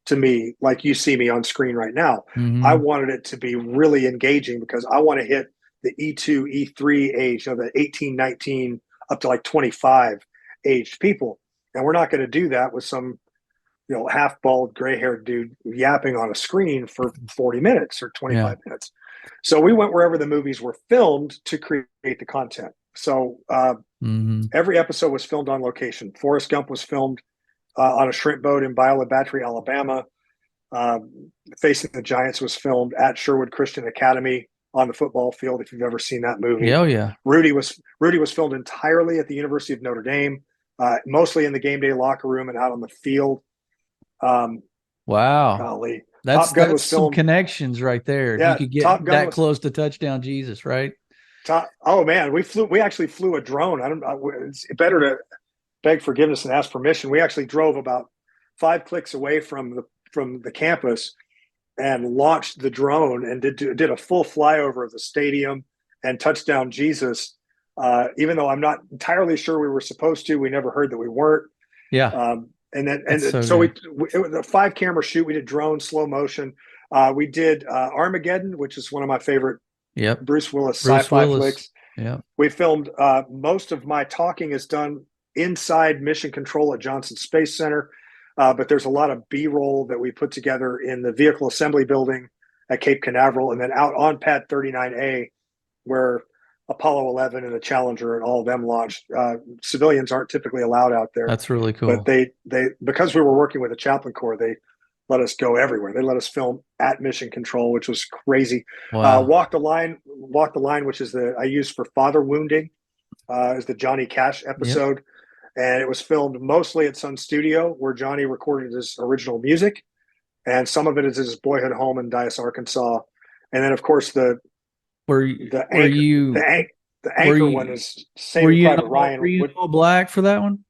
to me like you see me on screen right now. I wanted it to be really engaging because I want to hit the E2, E3 age, the 18, 19 up to like 25 aged people. And we're not going to do that with some, half bald, gray haired dude yapping on a screen for 40 minutes or 25 minutes. So we went wherever the movies were filmed to create the content. So every episode was filmed on location. Forrest Gump was filmed on a shrimp boat in Biola Battery, Alabama. Facing the Giants was filmed at Sherwood Christian Academy on the football field. If you've ever seen that movie, Rudy was filmed entirely at the University of Notre Dame, mostly in the game day locker room and out on the field. Wow, golly, that's Top Gun was some filmed. Connections right there. Yeah, you could get that close to touchdown Jesus, right? Oh man, we actually flew a drone. It's better to beg forgiveness and ask permission. We actually drove about 5 clicks away from the campus and launched the drone and did a full flyover of the stadium and touchdown Jesus. Even though I'm not entirely sure we were supposed to, we never heard that we weren't. Yeah. So it was a 5 camera shoot. We did drone, slow motion. We did Armageddon, which is one of my favorite Bruce Willis sci-fi flicks. Yeah. We filmed most of my talking is done inside Mission Control at Johnson Space Center. But there's a lot of B-roll that we put together in the vehicle assembly building at Cape Canaveral, and then out on Pad 39A, where Apollo 11 and the Challenger and all of them launched. Civilians aren't typically allowed out there. That's really cool. But they because we were working with the Chaplain Corps, they let us go everywhere. They let us film at Mission Control, which was crazy. Wow. Walk the Line, which is I used for Father Wounding, is the Johnny Cash episode. Yep. And it was filmed mostly at Sun Studio, where Johnny recorded his original music. And some of it is his boyhood home in Dyess, Arkansas. And then, of course, the anchor one is Saving Private Ryan. Were you in all black for that one?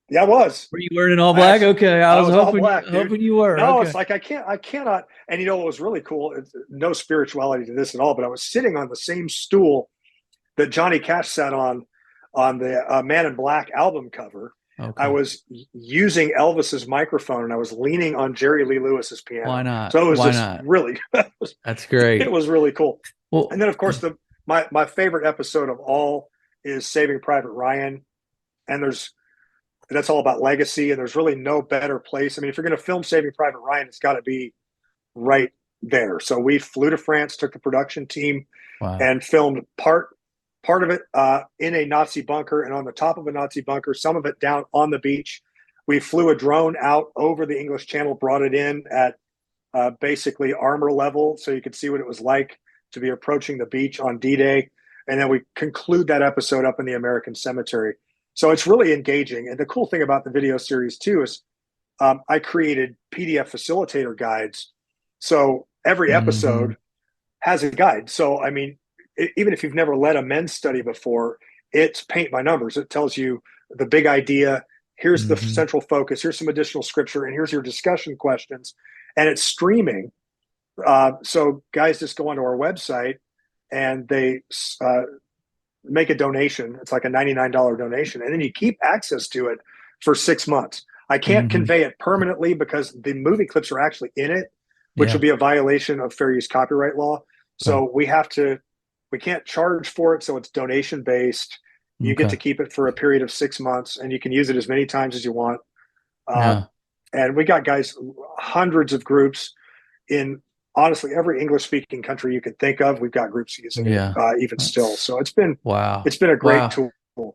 Yeah, I was. Were you wearing all black? Okay, I was hoping you were. No, okay. It's like I cannot. And what was really cool? It's no spirituality to this at all. But I was sitting on the same stool that Johnny Cash sat on the Man in Black album cover. Okay. I was using Elvis's microphone and I was leaning on Jerry Lee Lewis's piano. Why not? So it was really that's great. It was really cool. Well, and then of course my favorite episode of all is Saving Private Ryan. And that's all about legacy, and there's really no better place. I mean, if you're going to film Saving Private Ryan, it's got to be right there. So we flew to France, took the production team, and filmed part of it in a Nazi bunker and on the top of a Nazi bunker, some of it down on the beach. We flew a drone out over the English Channel, brought it in at basically armor level so you could see what it was like to be approaching the beach on D-Day. And then we conclude that episode up in the American cemetery. So it's really engaging. And the cool thing about the video series, too, is I created PDF facilitator guides. So every episode has a guide. So, I mean, even if you've never led a men's study before, it's paint by numbers. It tells you the big idea. Here's the central focus. Here's some additional scripture. And here's your discussion questions. And it's streaming. So guys just go onto our website and they make a donation. It's like a $99 donation. And then you keep access to it for 6 months. I can't convey it permanently because the movie clips are actually in it, which would be a violation of fair use copyright law. So we can't charge for it. So it's donation based. You get to keep it for a period of 6 months and you can use it as many times as you want. And we got guys, hundreds of groups in honestly every English speaking country you could think of. We've got groups using it even still. So it's been a great tool.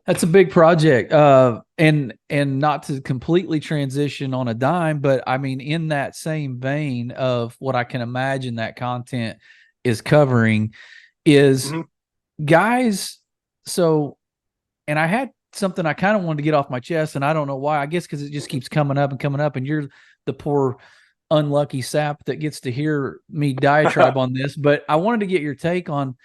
That's a big project. And not to completely transition on a dime, but I mean, in that same vein of what I can imagine that content is covering is guys. So, and I had something I kind of wanted to get off my chest and I don't know why, I guess, cause it just keeps coming up and you're the poor unlucky sap that gets to hear me diatribe on this, but I wanted to get your take on,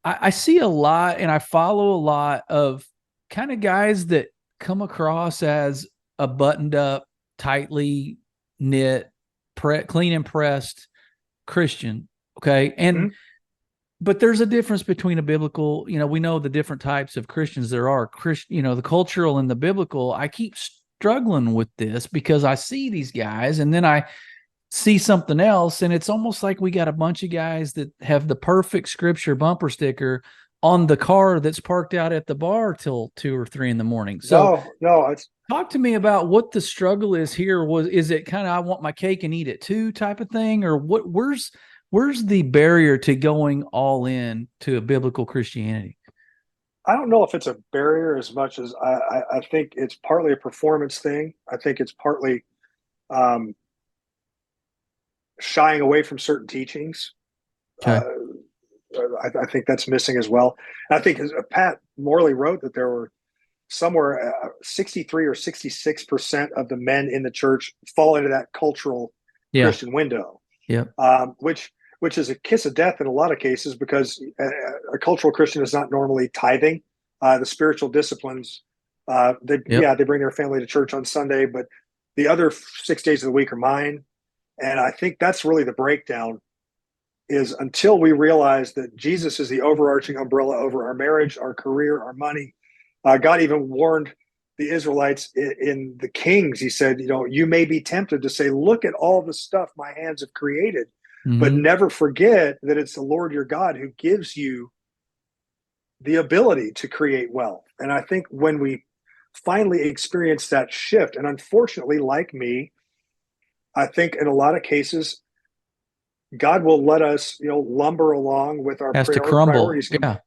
I see a lot and I follow a lot of kind of guys that come across as a buttoned up, tightly knit, clean and pressed Christian. Okay. And, but there's a difference between a biblical, we know the different types of Christians there are. The cultural and the biblical. I keep struggling with this because I see these guys and then I see something else. And it's almost like we got a bunch of guys that have the perfect scripture bumper sticker on the car that's parked out at the bar till 2 or 3 in the morning. So No, it's talk to me about what the struggle is here. Is it kind of, I want my cake and eat it too type of thing? Or where's the barrier to going all in to a biblical Christianity? I don't know if it's a barrier as much as I think it's partly a performance thing. I think it's partly um, shying away from certain teachings. Okay. I think that's missing as well. And I think as Pat Morley wrote that there were somewhere 63 or 66% of the men in the church fall into that cultural Yeah. Christian window, Yeah. which is a kiss of death in a lot of cases, because a cultural Christian is not normally tithing. The spiritual disciplines, they bring their family to church on Sunday, but the other 6 days of the week are mine. And I think that's really the breakdown, is until we realize that Jesus is the overarching umbrella over our marriage, our career, our money. God even warned the Israelites in the Kings. He said, you may be tempted to say, look at all the stuff my hands have created, but never forget that it's the Lord your God who gives you the ability to create wealth. And I think when we finally experience that shift, and unfortunately, like me, I think in a lot of cases, God will let us, lumber along with our Has to crumble. priorities Yeah.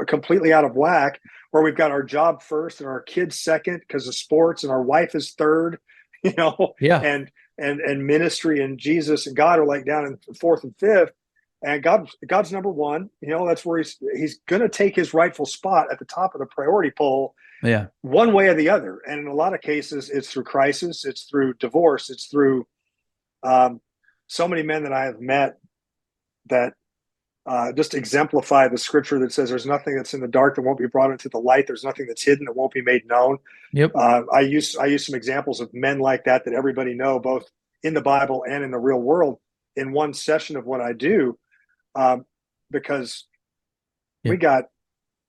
completely out of whack, where we've got our job first and our kids second because of sports, and our wife is third, Yeah. and ministry and Jesus and God are like down in fourth and fifth, and God's number one. That's where he's going to take his rightful spot at the top of the priority poll. Yeah. One way or the other. And in a lot of cases, it's through crisis, it's through divorce, it's through so many men that I have met that just exemplify the scripture that says there's nothing that's in the dark that won't be brought into the light. There's nothing that's hidden that won't be made known. Yep. I use some examples of men like that everybody know, both in the Bible and in the real world, in one session of what I do, because we got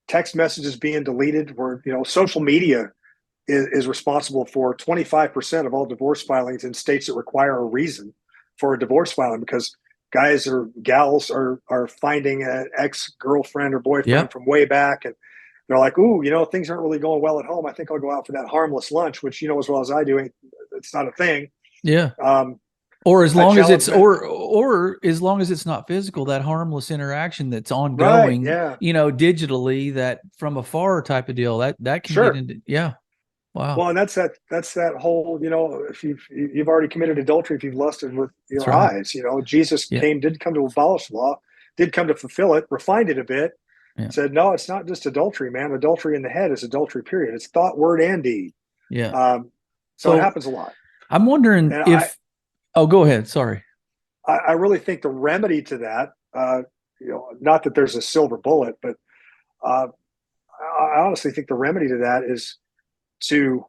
text messages being deleted, where social media is responsible for 25% of all divorce filings in states that require a reason for a divorce filing, because guys or gals are finding an ex-girlfriend or boyfriend from way back, and they're like, ooh, things aren't really going well at home. I think I'll go out for that harmless lunch, which as well as I do, it's not a thing. Yeah. Or as long as it's or as long as it's not physical, that harmless interaction that's ongoing, right, yeah. Digitally, that from afar type of deal, that can Sure. get into, yeah. Wow. Well, and that's that whole, if you've already committed adultery, if you've lusted with your eyes, Jesus didn't come to abolish the law, did come to fulfill it, refined it a bit, said, no, it's not just adultery, man. Adultery in the head is adultery, period. It's thought, word, and deed. Yeah. So it happens a lot. I'm wondering go ahead. Sorry. I really think the remedy to that, not that there's a silver bullet, but I honestly think the remedy to that is to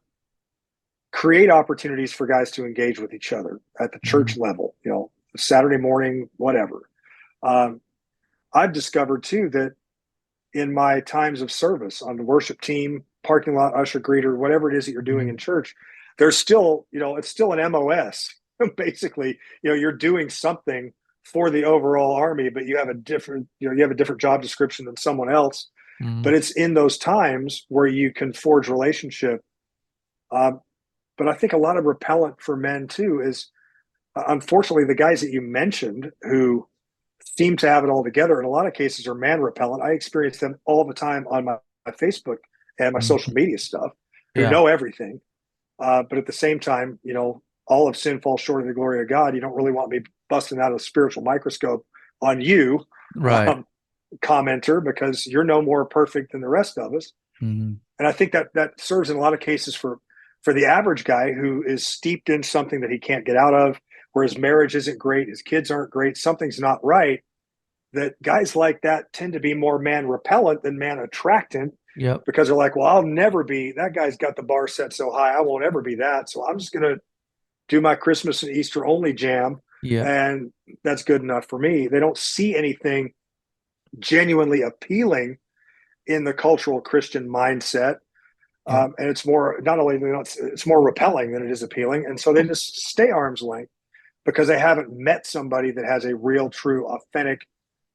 create opportunities for guys to engage with each other at the church level, Saturday morning, whatever. I've discovered too that in my times of service on the worship team, parking lot, usher, greeter, whatever it is that you're doing in church, there's still, it's still an MOS. Basically, you're doing something for the overall army, but you have a different job description than someone else. But it's in those times where you can forge relationship. But I think a lot of repellent for men too is, unfortunately, the guys that you mentioned who seem to have it all together, in a lot of cases are man repellent. I experience them all the time on my Facebook and my social media stuff, who know everything. But at the same time, all of sin falls short of the glory of God. You don't really want me busting out a spiritual microscope on you, right? Commenter, because you're no more perfect than the rest of us. And I think that serves in a lot of cases for the average guy who is steeped in something that he can't get out of, where his marriage isn't great, his kids aren't great, something's not right. That guys like that tend to be more man repellent than man attractant. Yep. Because they're like, well, I'll never be, that guy's got the bar set so high, I won't ever be that. So I'm just going to do my Christmas and Easter only jam. And that's good enough for me. They don't see anything genuinely appealing in the cultural Christian mindset. And it's more, not only, it's more repelling than it is appealing. And so they just stay arm's length. because they haven't met somebody that has a real, true, authentic,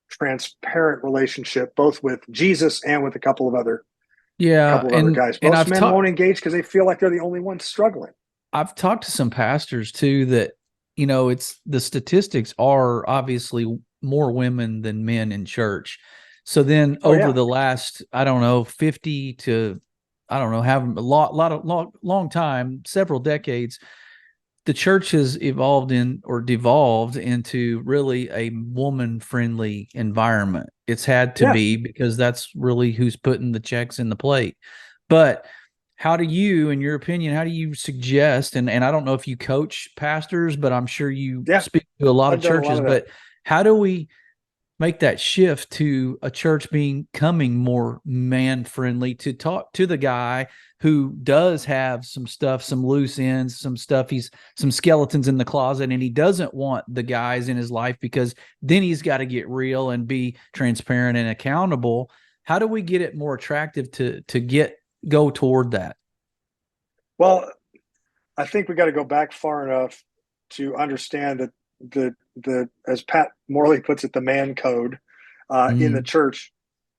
transparent relationship, both with Jesus and with a Yeah, couple of other guys. and Most men won't engage because they feel like they're the only ones struggling. I've talked to some pastors too that, it's the statistics are obviously more women than men in church. So then Oh over yeah, the last, I don't know, 50 to, I don't know, have a long time, several decades, the church has devolved into really a woman friendly environment. It's had to yeah. be, because that's really who's putting the checks in the plate. But how do you, in your opinion, how do you suggest, and I don't know if you coach pastors, but I'm sure you Yeah, speak to a lot of I've done a lot churches, of that. but how do we make that shift to a church becoming more man friendly, to talk to the guy who does have some stuff, some loose ends, some skeletons in the closet, and he doesn't want the guys in his life, because then he's got to get real and be transparent and accountable. How do we get it more attractive to go toward that? Well, I think we got to go back far enough to understand that the as Pat Morley puts it, the man code in the church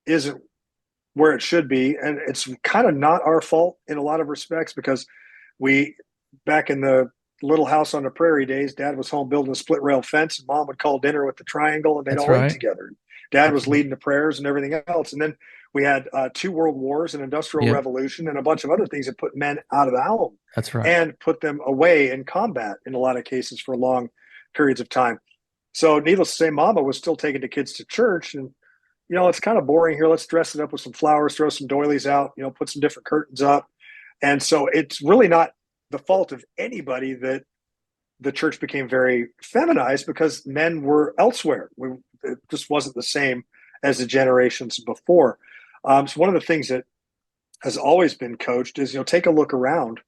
isn't where it should be, and it's kind of not our fault in a lot of respects, because we, back in the little house on the prairie days, Dad was home building a split rail fence, and Mom would call dinner with the triangle, and they'd That's all eat right. together. Dad That's was right. leading the prayers and everything else, and then we had two world wars, an industrial Yep. revolution, and a bunch of other things that put men out of the home That's right. and put them away in combat in a lot of cases for long periods of time. So needless to say, Mama was still taking the kids to church, and it's kind of boring here. Let's dress it up with some flowers, throw some doilies out, put some different curtains up. And so it's really not the fault of anybody that the church became very feminized, because men were elsewhere. It just wasn't the same as the generations before. So one of the things that has always been coached is, take a look around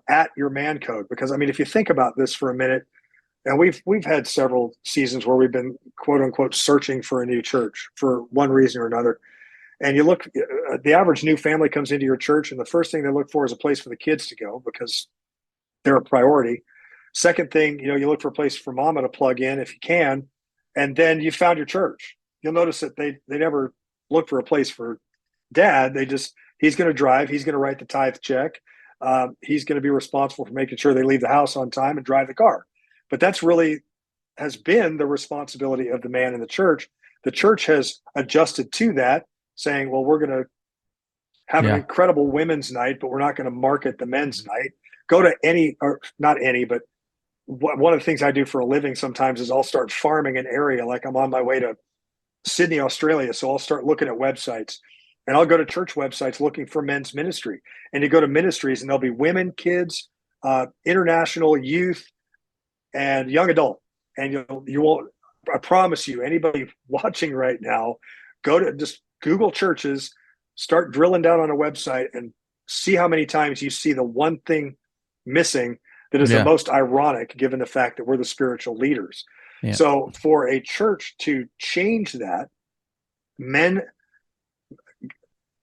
at your man code. Because, I mean, if you think about this for a minute, and we've had several seasons where we've been, quote unquote, searching for a new church for one reason or another. And you look, the average new family comes into your church, and the first thing they look for is a place for the kids to go, because they're a priority. Second thing, you look for a place for Mama to plug in if you can, and then you found your church. You'll notice that they never look for a place for Dad. He's going to drive, he's going to write the tithe check, he's going to be responsible for making sure they leave the house on time and drive the car. But that's really has been the responsibility of the man in the church. The church has adjusted to that, saying, well, we're going to have an Yeah. incredible women's night, but we're not going to market the men's night. Go to any, or not any, but one of the things I do for a living sometimes is I'll start farming an area. Like, I'm on my way to Sydney, Australia. So I'll start looking at websites, and I'll go to church websites looking for men's ministry. And you go to ministries, and there'll be women, kids, international, youth, and young adult. And you won't, I promise you, anybody watching right now, just Google churches, start drilling down on a website, and see how many times you see the one thing missing that is the Yeah. most ironic, given the fact that we're the spiritual leaders. Yeah. So for a church to change that, men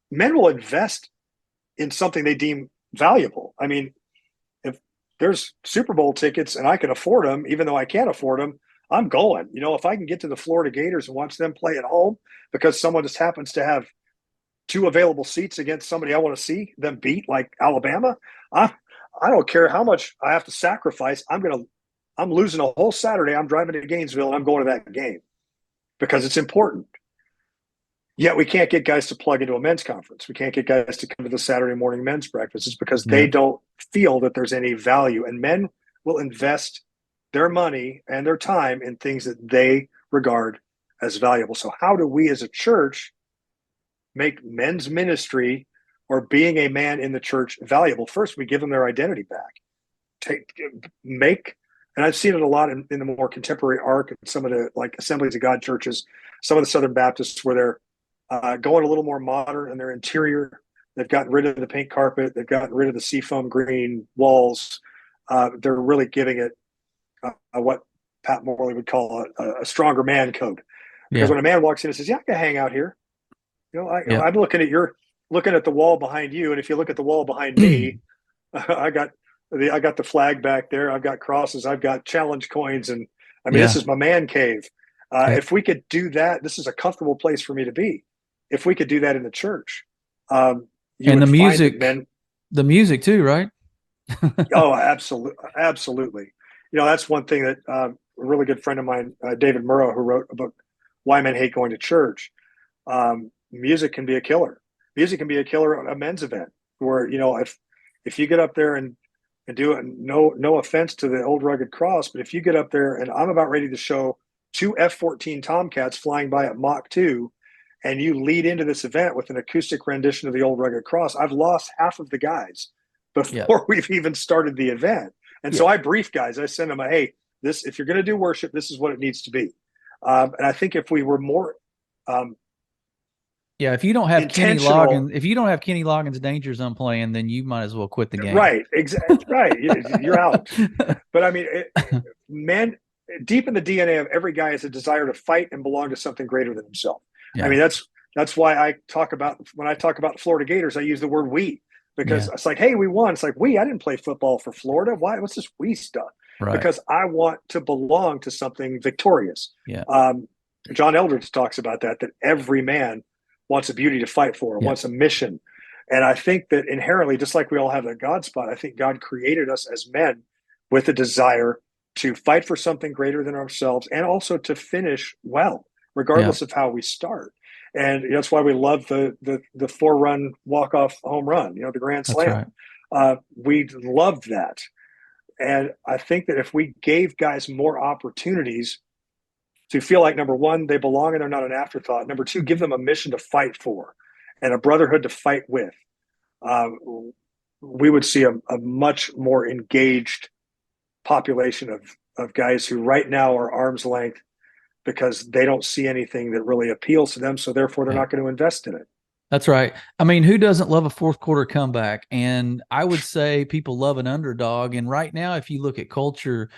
will invest in something they deem valuable. I mean, if there's Super Bowl tickets and I can afford them, even though I can't afford them, I'm going. If I can get to the Florida Gators and watch them play at home because someone just happens to have two available seats against somebody I want to see them beat, like Alabama, I don't care how much I have to sacrifice. I'm losing a whole Saturday. I'm driving to Gainesville and I'm going to that game because it's important. Yet we can't get guys to plug into a men's conference. We can't get guys to come to the Saturday morning men's breakfast. It's because Yeah. they don't feel that there's any value. And men will invest their money and their time in things that they regard as valuable. So how do we as a church make men's ministry or being a man in the church valuable? First, we give them their identity back. And I've seen it a lot in the more contemporary arc and some of the like Assemblies of God churches, some of the Southern Baptists, where they're going a little more modern in their interior. They've gotten rid of the paint carpet. They've gotten rid of the seafoam green walls. They're really giving it what Pat Morley would call a stronger man code. Because when a man walks in and says, "Yeah, I can hang out here," I'm looking at the wall behind you, and if you look at the wall behind me, I got I got the flag back there. I've got crosses. I've got challenge coins, and I mean, Yeah. this is my man cave. Yeah. If we could do that, this is a comfortable place for me to be. If we could do that in the church, you And would find that men. the music too, right? Oh, absolutely, absolutely. You know, that's one thing that a really good friend of mine, David Murrow, who wrote a book, "Why Men Hate Going to Church." Music can be a killer. Music can be a killer at a men's event, where, you know, if you get up there and do it, no offense to the old rugged cross, but if you get up there and I'm about ready to show two F-14 Tomcats flying by at Mach 2, and you lead into this event with an acoustic rendition of the old rugged cross, I've lost half of the guys before we've even started the event. And so I brief guys. I send them hey, this, if you're going to do worship, this is what it needs to be. And I think if we were more if you don't have Kenny Loggins, Danger Zone playing, then you might as well quit the game. Right, exactly. Right, you're out. But I mean, men, deep in the DNA of every guy is a desire to fight and belong to something greater than himself. Yeah. I mean, that's why when I talk about the Florida Gators, I use the word we, because it's like, hey, we won. It's like, I didn't play football for Florida. Why? What's this we stuff? Right. Because I want to belong to something victorious. Yeah. John Eldredge talks about that every man wants a beauty to fight for, wants a mission. And I think that inherently, just like we all have that God spot, I think God created us as men with a desire to fight for something greater than ourselves, and also to finish well, regardless of how we start. And that's why we love the 4-run walk-off home run, you know, the grand slam. Right. We love that. And I think that if we gave guys more opportunities to feel like, number one, they belong and they're not an afterthought. Number two, give them a mission to fight for and a brotherhood to fight with. We would see a much more engaged population of guys who right now are arm's length because they don't see anything that really appeals to them. So therefore they're not going to invest in it. That's right. I mean, who doesn't love a fourth quarter comeback? And I would say people love an underdog. And right now, if you look at culture,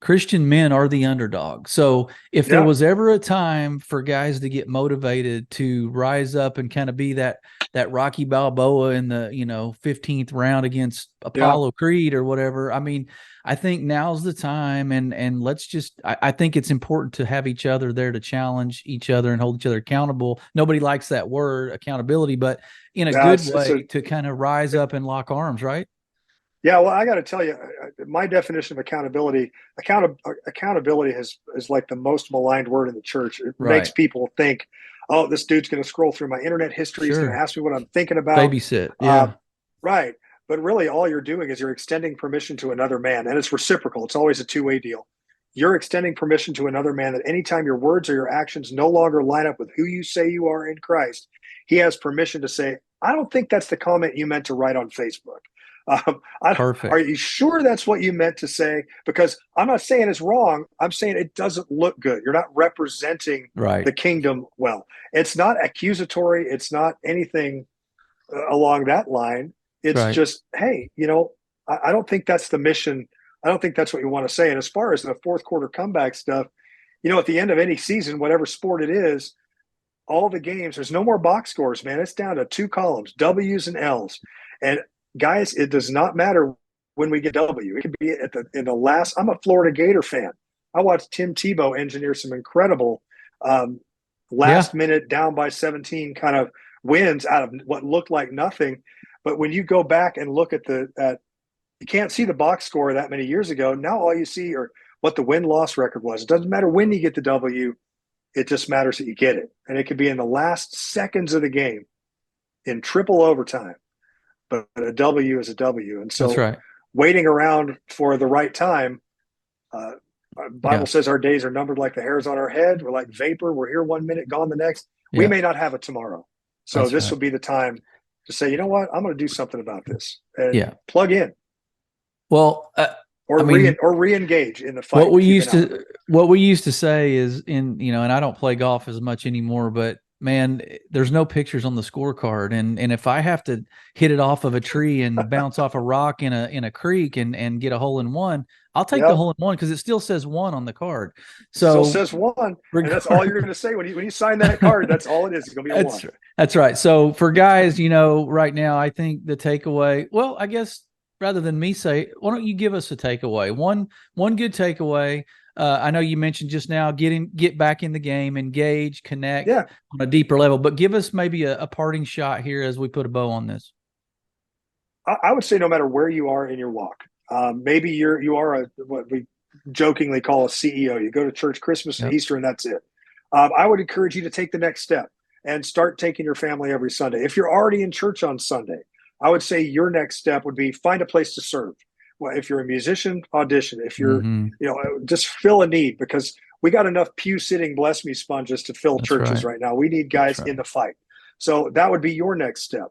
Christian men are the underdog. So if there was ever a time for guys to get motivated to rise up and kind of be that Rocky Balboa in the, 15th round against Apollo Creed or whatever, I mean, I think now's the time. And let's just, I think it's important to have each other there to challenge each other and hold each other accountable. Nobody likes that word, accountability, but in a good way to kind of rise up and lock arms, right? Yeah, well, I got to tell you, my definition of accountability is like the most maligned word in the church. It makes people think, oh, this dude's going to scroll through my internet history. He's going to ask me what I'm thinking about. Babysit. Yeah. Right. But really, all you're doing is you're extending permission to another man, and it's reciprocal. It's always a two-way deal. You're extending permission to another man that anytime your words or your actions no longer line up with who you say you are in Christ, he has permission to say, I don't think that's the comment you meant to write on Facebook. Perfect. Are you sure that's what you meant to say? Because I'm not saying it's wrong. I'm saying it doesn't look good. You're not representing the kingdom well. It's not accusatory. It's not anything along that line. It's just, hey, I don't think that's the mission. I don't think that's what you want to say. And as far as the fourth quarter comeback stuff, at the end of any season, whatever sport it is, all the games, there's no more box scores, man. It's down to 2 columns, W's and L's. And guys, it does not matter when we get W. It could be in the last. I'm a Florida Gator fan. I watched Tim Tebow engineer some incredible last minute down by 17 kind of wins out of what looked like nothing. But when you go back and look at you can't see the box score that many years ago. Now all you see are what the win-loss record was. It doesn't matter when you get the W. It just matters that you get it. And it could be in the last seconds of the game in triple overtime. But a W is a W. And so waiting around for the right time, Bible says our days are numbered like the hairs on our head. We're like vapor. We're here 1 minute, gone the next. We may not have it tomorrow. So this will be the time to say, you know what, I'm going to do something about this and plug in. Well, re-engage in the fight. What we used to say is and I don't play golf as much anymore, but man, there's no pictures on the scorecard. And if I have to hit it off of a tree and bounce off a rock in a creek and get a hole in one, I'll take the hole in one because it still says 1 on the card. So it still says 1. And that's all you're going to say when you sign that card. That's all it is. It's going to be a 1. That's right. So for guys, right now, I think the takeaway, well, I guess rather than me say, why don't you give us a takeaway? One good takeaway. I know you mentioned just now get back in the game, engage, connect Yeah. on a deeper level, but give us maybe a parting shot here as we put a bow on this. I would say no matter where you are in your walk, maybe you are what we jokingly call a CEO. You go to church Christmas and Easter, and that's it. I would encourage you to take the next step and start taking your family every Sunday. If you're already in church on Sunday, I would say your next step would be find a place to serve. Well, if you're a musician, audition. If you're, just fill a need, because we got enough pew sitting bless me sponges to fill churches right now. We need guys in the fight. So that would be your next step.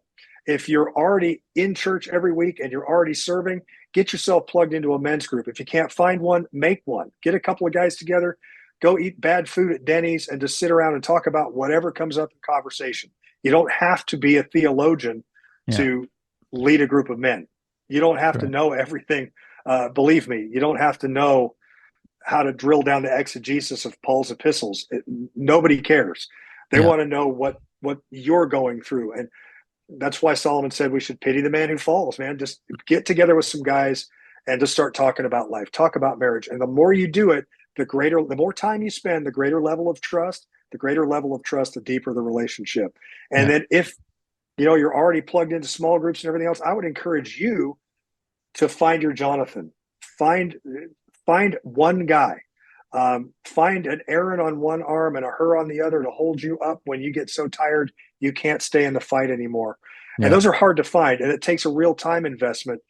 If you're already in church every week and you're already serving, get yourself plugged into a men's group. If you can't find one, make one. Get a couple of guys together, go eat bad food at Denny's, and just sit around and talk about whatever comes up in conversation. You don't have to be a theologian to lead a group of men. You don't have to know everything. Believe me, you don't have to know how to drill down the exegesis of Paul's epistles. Nobody cares. They want to know what you're going through. And that's why Solomon said we should pity the man who falls, man. Just get together with some guys and just start talking about life, talk about marriage. And the more you do it, the more time you spend, the greater level of trust, the deeper the relationship. And then if, you're already plugged into small groups and everything else, I would encourage you to find your Jonathan. Find one guy. Find an Aaron on one arm and a Hur on the other to hold you up when you get so tired you can't stay in the fight anymore. And those are hard to find, and it takes a real time investment,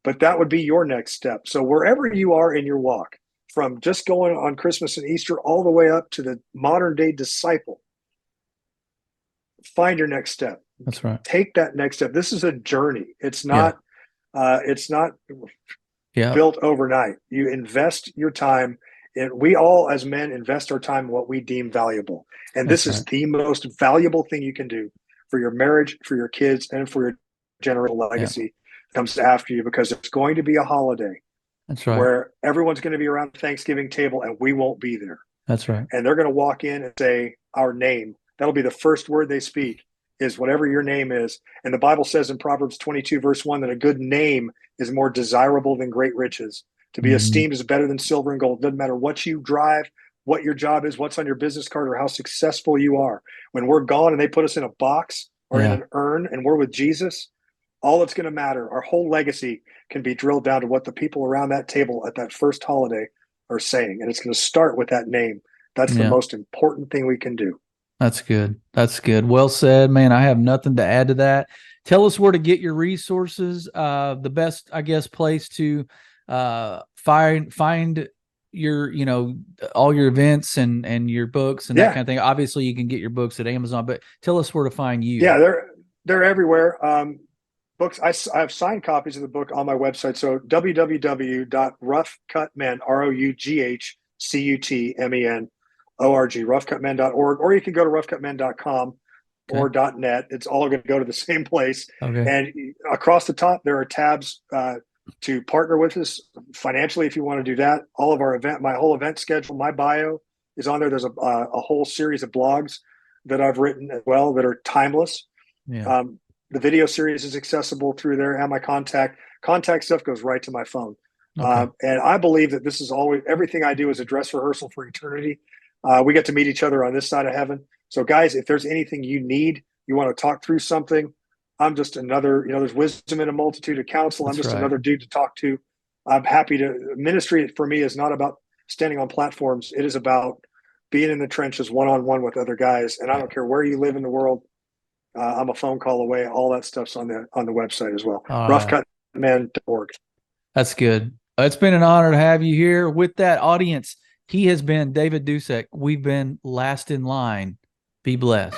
but that would be your next step. So wherever you are in your walk, from just going on Christmas and Easter all the way up to the modern day disciple, find your next step. That's right. Take that next step. This is a journey. It's not built overnight. You invest your time, and we all as men invest our time in what we deem valuable. And this is the most valuable thing you can do for your marriage, for your kids, and for your generational legacy that comes after you, because it's going to be a holiday. That's right. Where everyone's going to be around the Thanksgiving table and we won't be there. That's right. And they're going to walk in and say our name. That'll be the first word they speak, is whatever your name is. And the Bible says in Proverbs 22 verse 1 that a good name is more desirable than great riches. To be esteemed is better than silver and gold. Doesn't matter what you drive, what your job is, what's on your business card, or how successful you are. When we're gone and they put us in a box or in an urn and we're with Jesus, all that's going to matter, our whole legacy can be drilled down to what the people around that table at that first holiday are saying. And it's going to start with that name. That's the most important thing we can do. That's good. That's good. Well said, man. I have nothing to add to that. Tell us where to get your resources. The best, I guess, place to find your, all your events and your books and that kind of thing. Obviously, you can get your books at Amazon, but tell us where to find you. Yeah, they're everywhere. Books. I have signed copies of the book on my website. So www.roughcutmen, ROUGHCUTMEN.org, roughcutmen.org, or you can go to roughcutmen.com or .net. It's all going to go to the same place. Okay. And across the top, there are tabs to partner with us financially if you want to do that. My whole event schedule, my bio is on there. There's a whole series of blogs that I've written as well that are timeless. Yeah. The video series is accessible through there, and my contact stuff goes right to my phone. Okay. And I believe that this is always, everything I do is a dress rehearsal for eternity. We get to meet each other on this side of heaven. So guys, if there's anything you need, you want to talk through something, I'm just another, there's wisdom in a multitude of counsel. I'm just another dude to talk to. I'm happy to. Ministry for me is not about standing on platforms. It is about being in the trenches one-on-one with other guys. And I don't care where you live in the world. I'm a phone call away. All that stuff's on the website as well. Roughcutmen.org. That's good. It's been an honor to have you here. With that, audience, he has been David Dusek. We've been last in line. Be blessed.